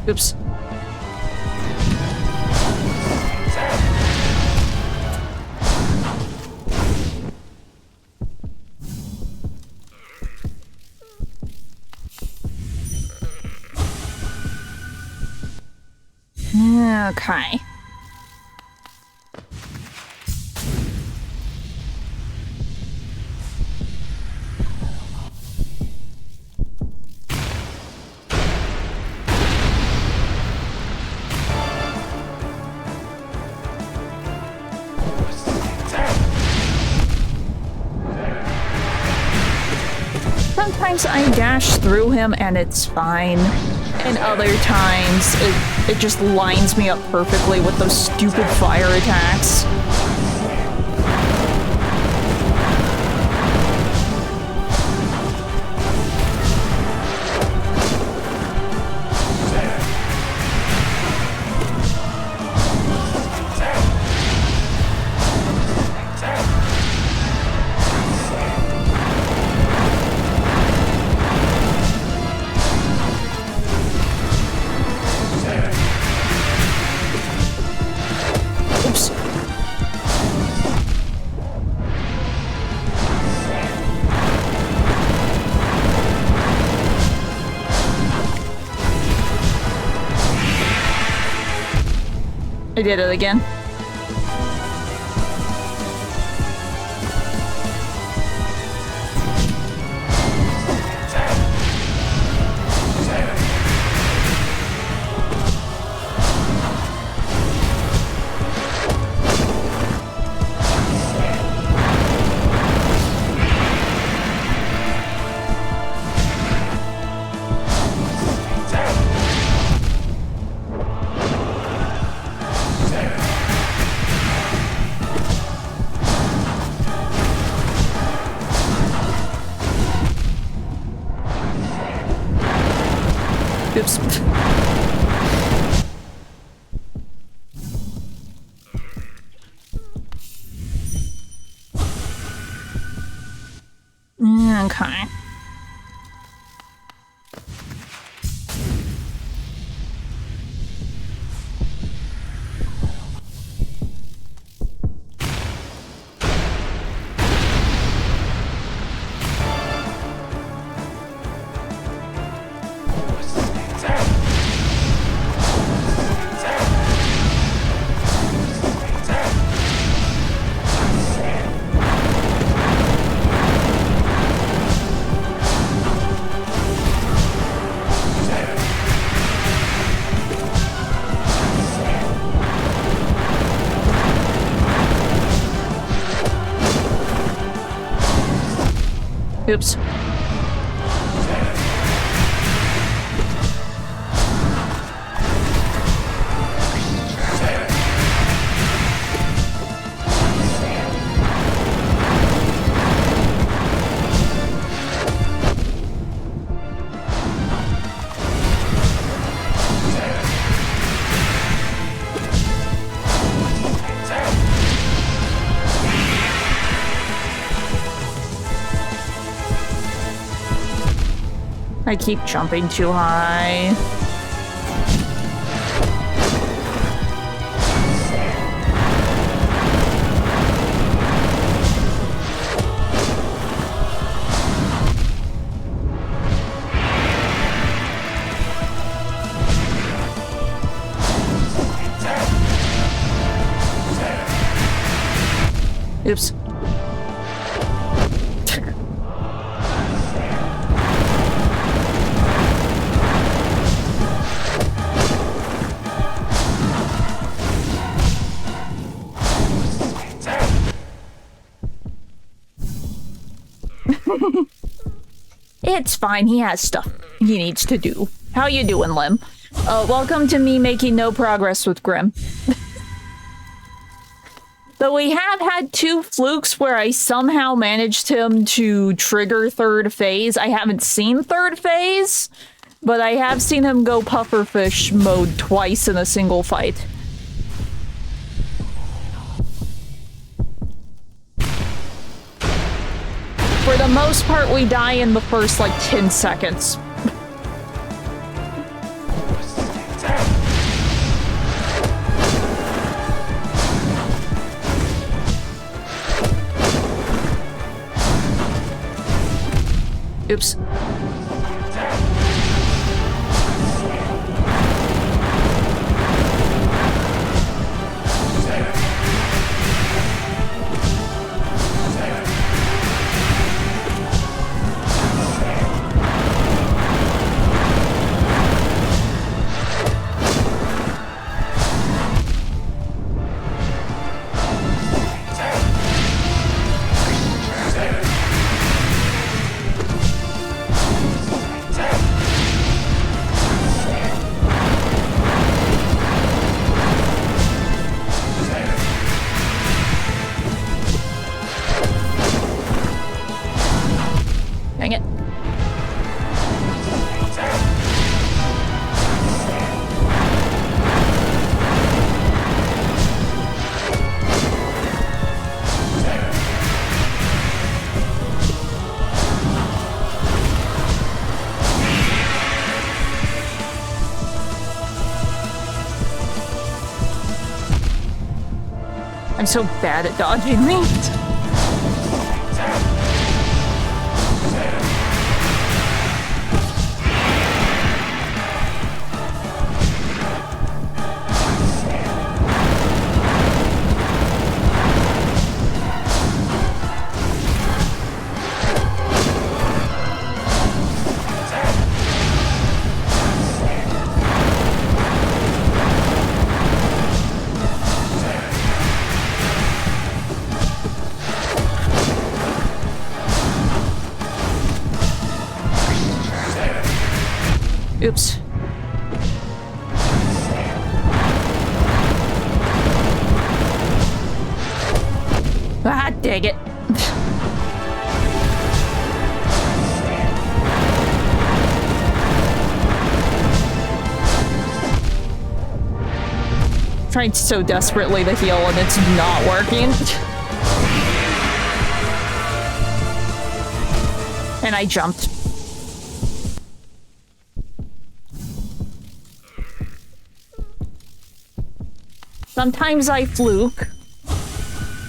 Oops. Okay. Sometimes I dash through him and it's fine, and other times it just lines me up perfectly with those stupid fire attacks. I did it again. Okay. Oops. I keep jumping too high. Oops. It's fine, he has stuff he needs to do. How you doing, Lim? Welcome to me making no progress with Grimm. Though we have had 2 flukes where I somehow managed him to trigger 3rd phase. I haven't seen 3rd phase, but I have seen him go pufferfish mode twice in a single fight. For the most part, we die in the first, like, 10 seconds. Oops. Dang it. I'm so bad at dodging these. Oops. Ah, dang it. Trying so desperately to heal and it's not working. And I jumped. Sometimes I fluke.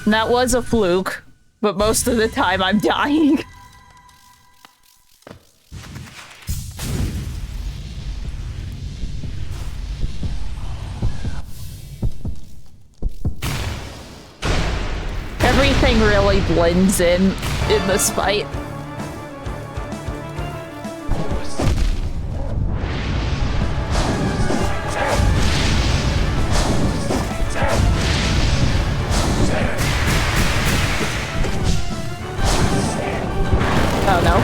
And that was a fluke. But most of the time I'm dying. Everything really blends in this fight. Oh no.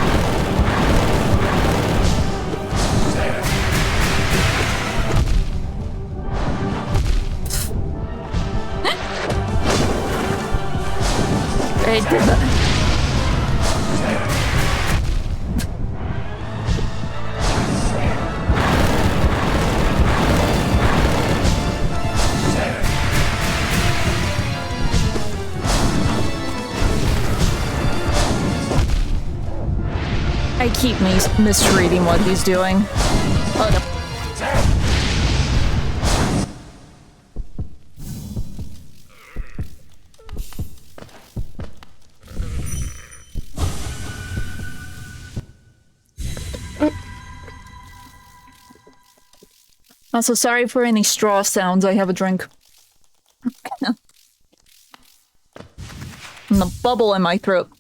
It did that. I keep misreading what he's doing. Oh no. Also, sorry for any straw sounds. I have a drink. And the bubble in my throat.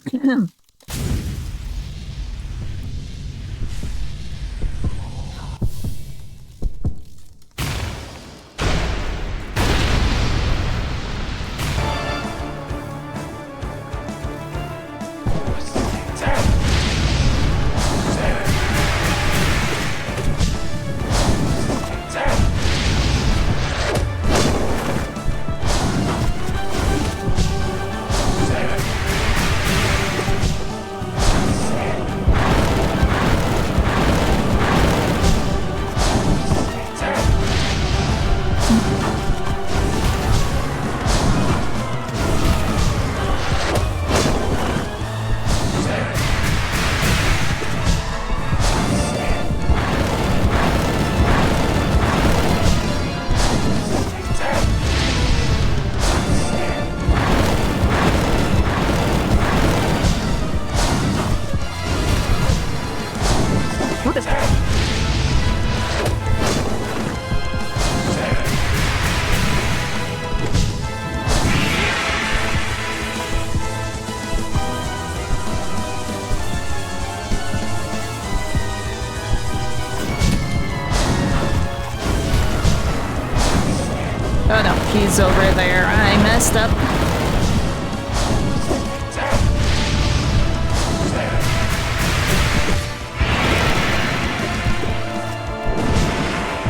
Oh no, he's over there. I messed up.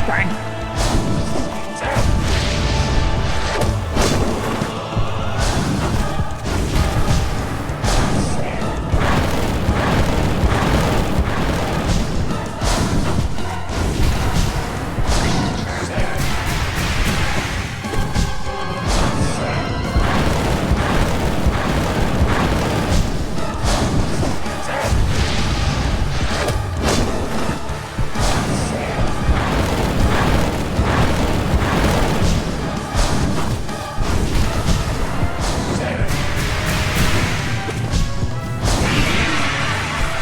Darn.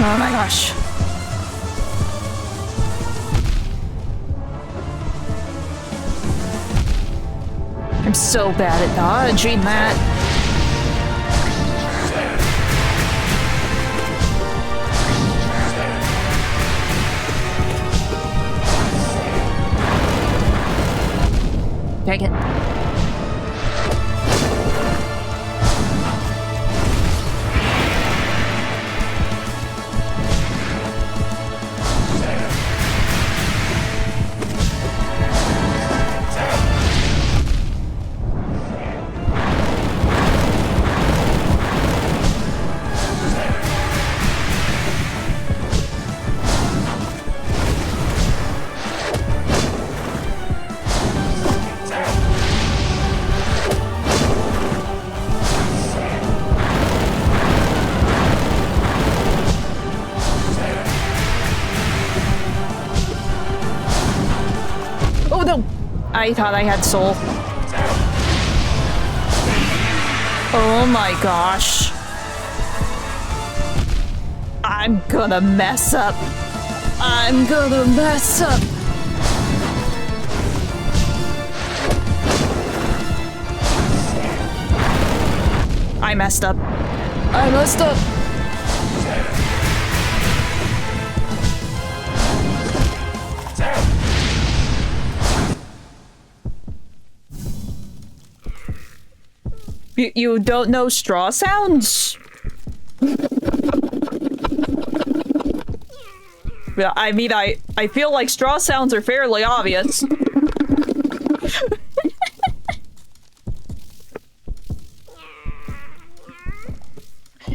Oh my gosh. I'm so bad at dodging that. Dang it. I thought I had soul. Oh my gosh. I'm gonna mess up. I'm gonna mess up. I messed up. I messed up. You don't know straw sounds? Yeah, I mean, I feel like straw sounds are fairly obvious.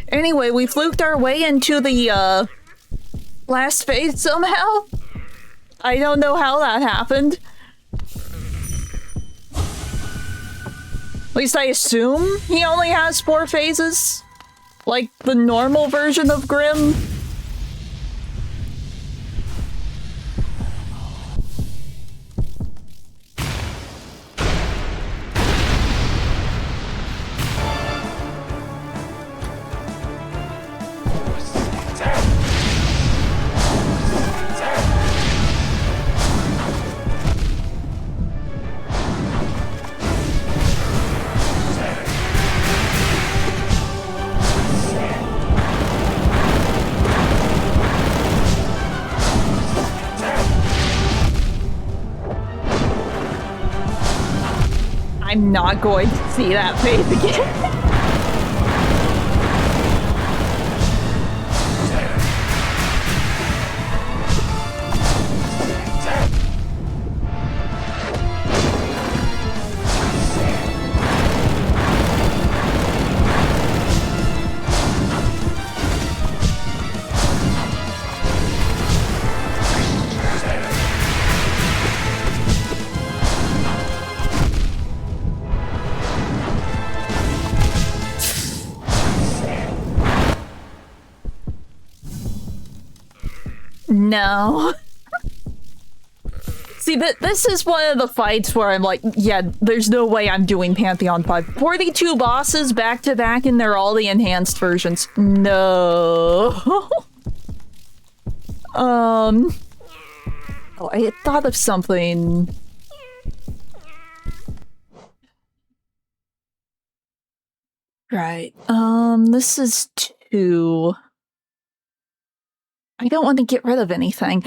Anyway, we fluked our way into the, last phase somehow. I don't know how that happened. At least I assume he only has 4 phases. Like the normal version of Grimm. I'm not going to see that face again. No. See, this is one of the fights where I'm like, yeah, there's no way I'm doing Pantheon 5. 42 bosses back to back and they're all the enhanced versions. No. Oh, I had thought of something. Right. This is 2. I don't want to get rid of anything.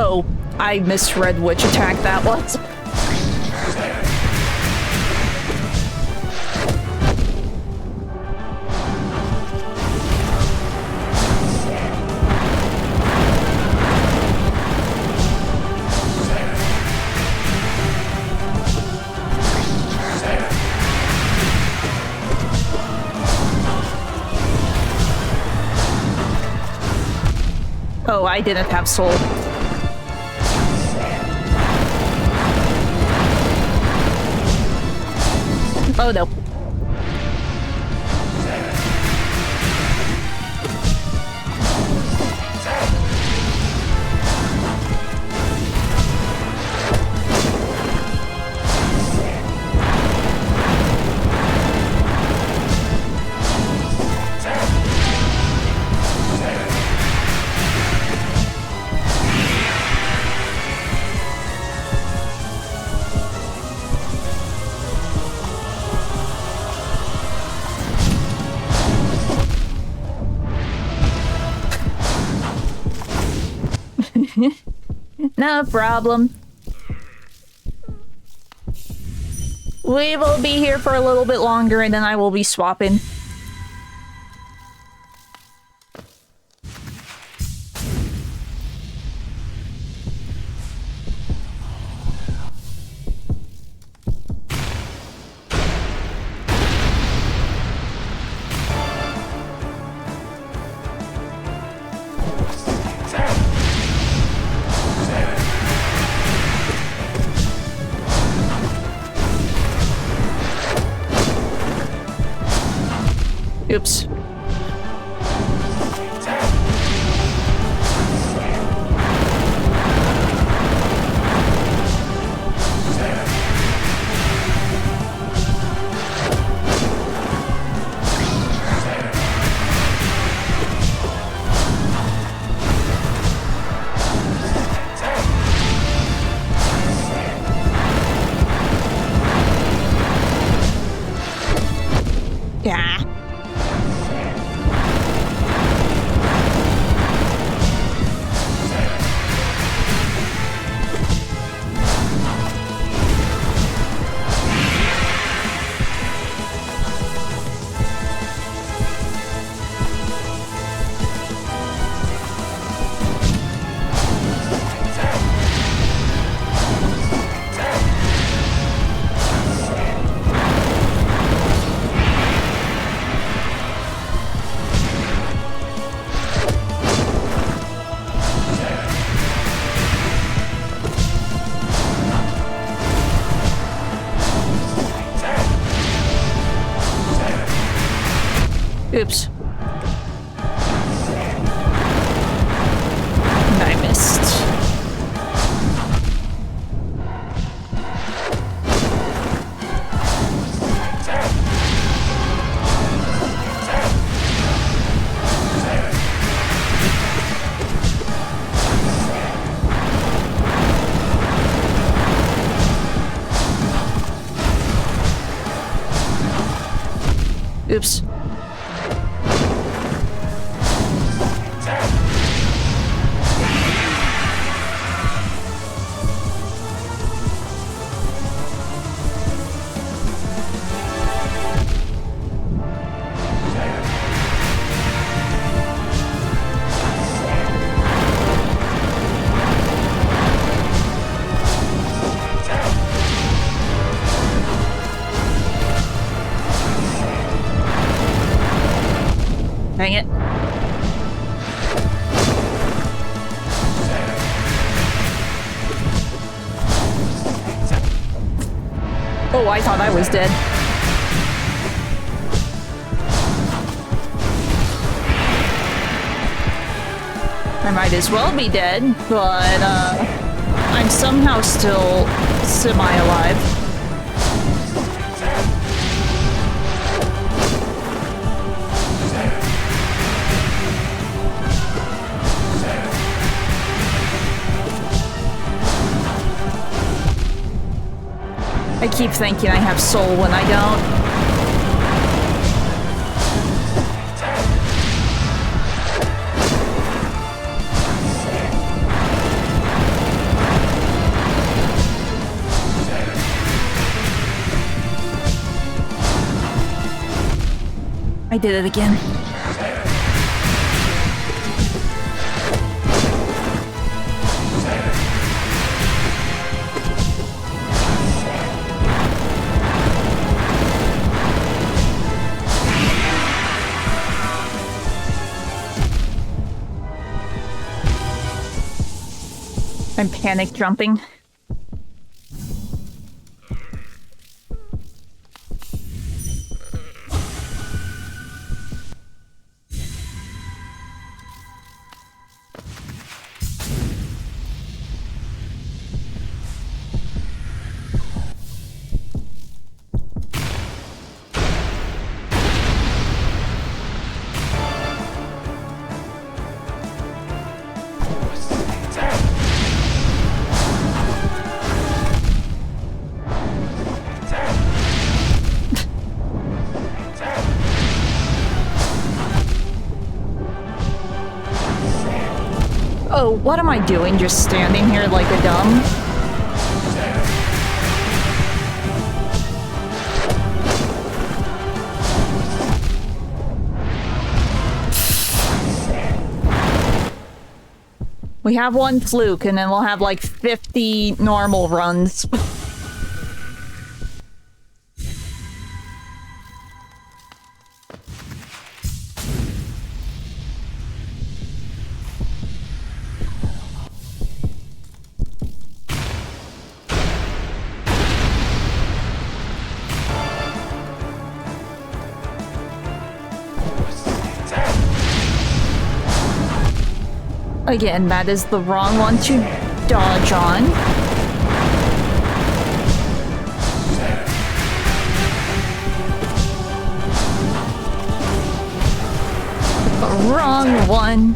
Oh, I misread which attack that was. Oh, I didn't have soul. Oh no. No problem. We will be here for a little bit longer and then I will be swapping. Oops. Yeah. Oops. And I missed. Oops. Dang it. Oh, I thought I was dead. I might as well be dead, but I'm somehow still semi-alive. I keep thinking I have soul when I don't. I did it again. I'm panic jumping. Oh, what am I doing? Just standing here like a dumb? We have one fluke, and then we'll have like 50 normal runs. Again, that is the wrong one to dodge on. The wrong one.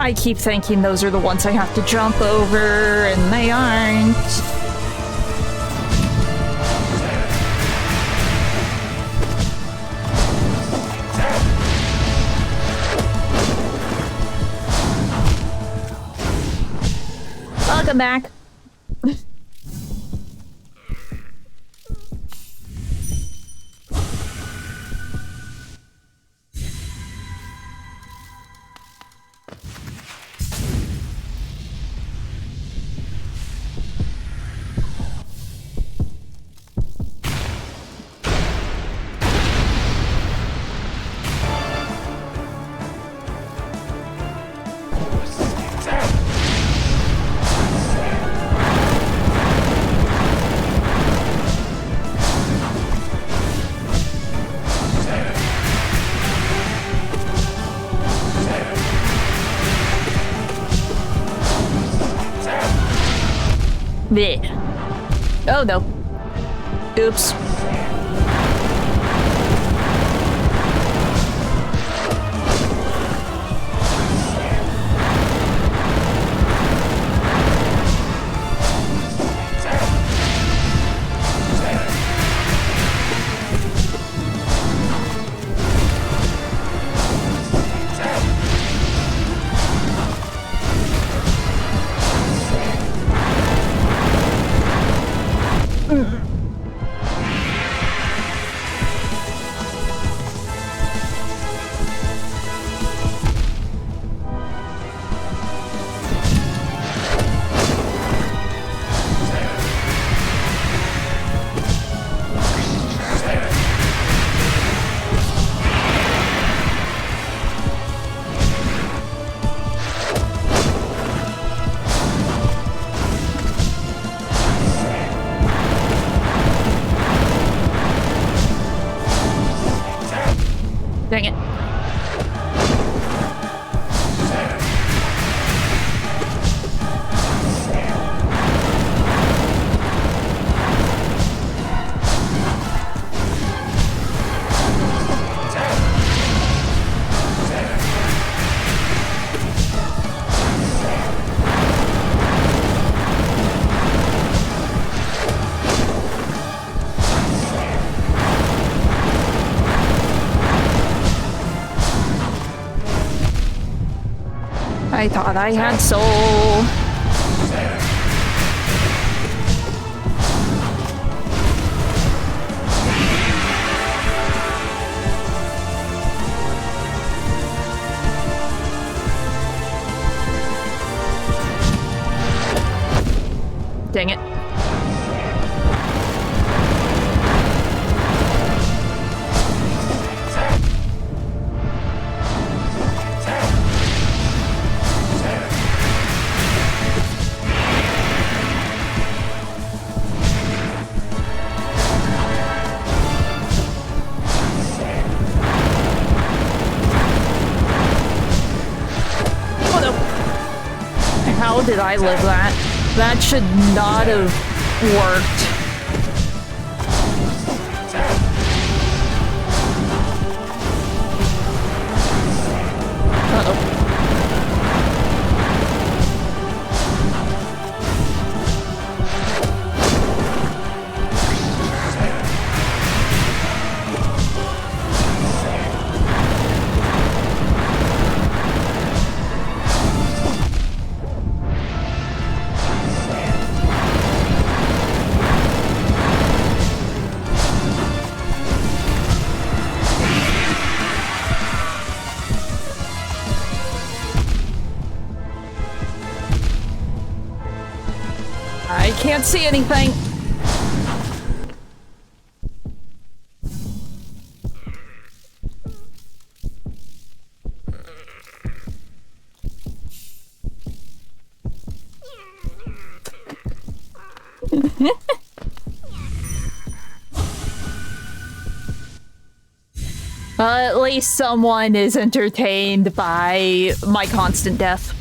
I keep thinking those are the ones I have to jump over, and they aren't. Welcome back. Blech. Oh no. Oops. I thought I had soul. Dang it. Oh no. How did I live that? That should not have worked. Uh-oh. I can't see anything. At least someone is entertained by my constant death.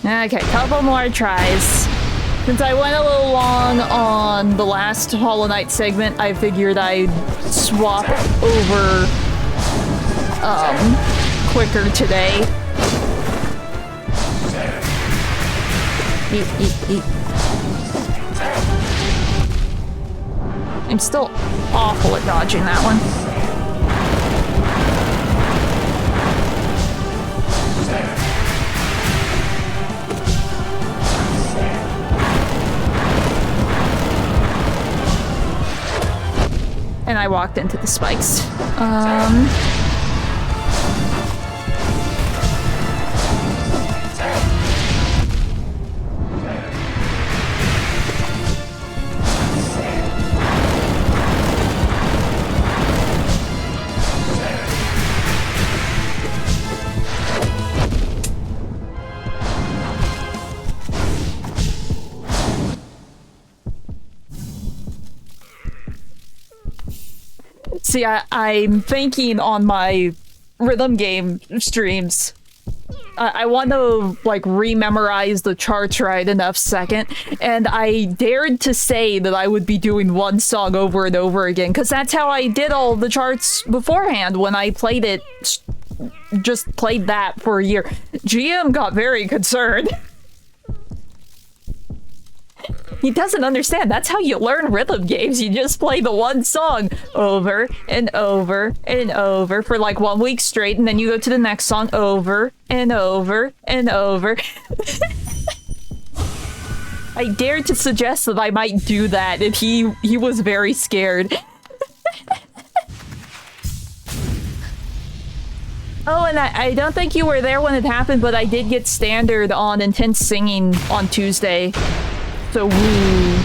Okay, couple more tries. Since I went a little long on the last Hollow Knight segment, I figured I'd swap over quicker today. Eat, eat, eat. I'm still awful at dodging that one. And I walked into the spikes. See, I'm thinking on my rhythm game streams, I want to, like, rememorize the charts right enough second, and I dared to say that I would be doing one song over and over again, because that's how I did all the charts beforehand when I played it, just played that for a year. GM got very concerned. He doesn't understand. That's how you learn rhythm games. You just play the one song over and over and over for like 1 week straight, and then you go to the next song over and over and over. I dared to suggest that I might do that, and he was very scared. Oh, and I don't think you were there when it happened, but I did get standard on intense singing on Tuesday. So woo.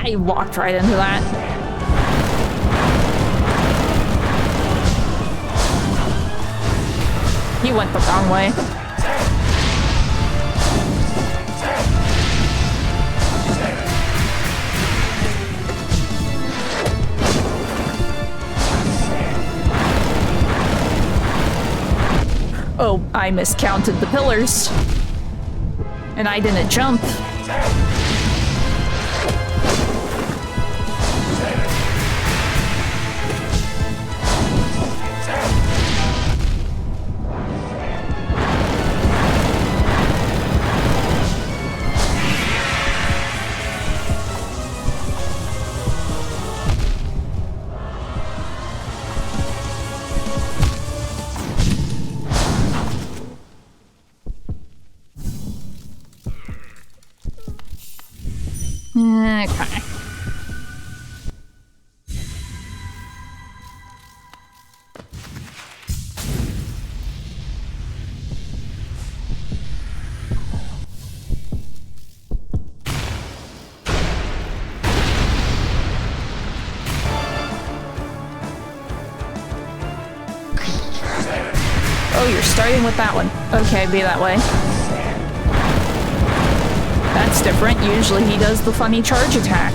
He walked right into that. He went the wrong way. Oh, I miscounted the pillars. And I didn't jump. Okay. Oh, you're starting with that one. Okay, be that way. That's different. Usually he does the funny charge attack.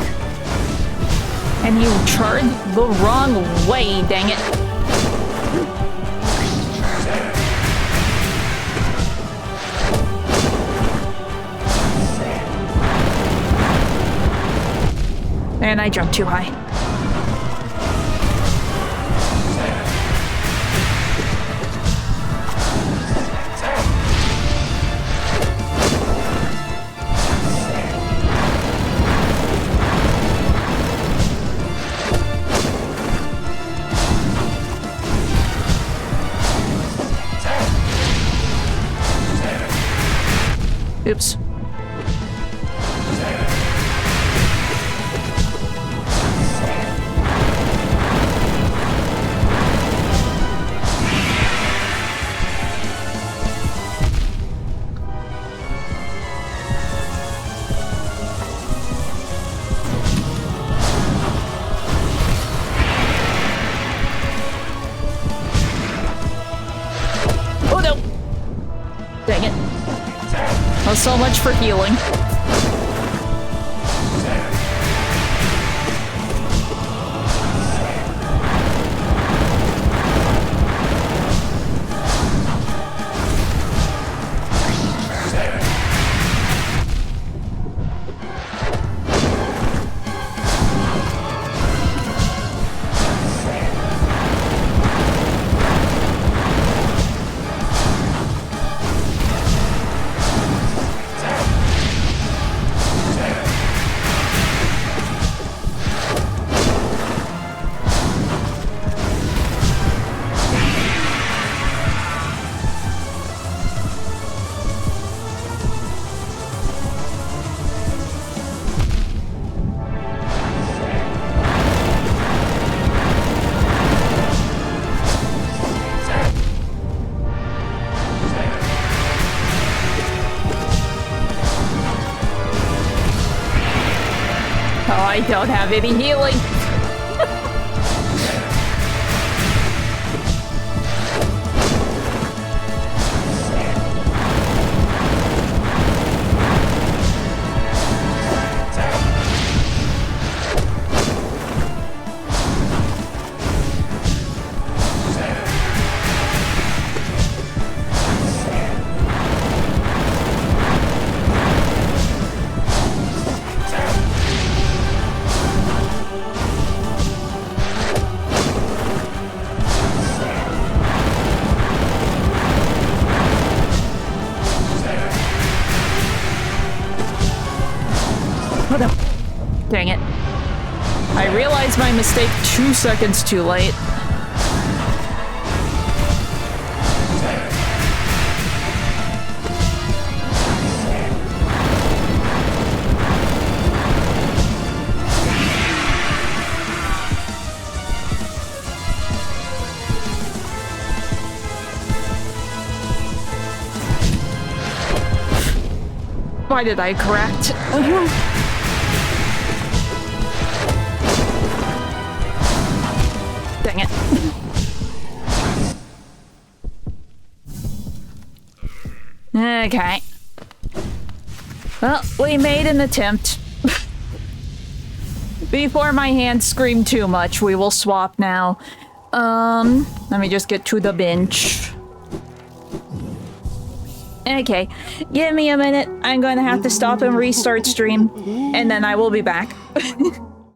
And you charged the wrong way, dang it. And I jumped too high. Oops. Oh no! Dang it. Well, so much for healing. I don't have any healing. Dang it. I realized my mistake 2 seconds too late. Why did I correct? Dang it. Okay. Well, we made an attempt. Before my hands scream too much, we will swap now. Let me just get to the bench. Okay, give me a minute. I'm going to have to stop and restart stream, and then I will be back.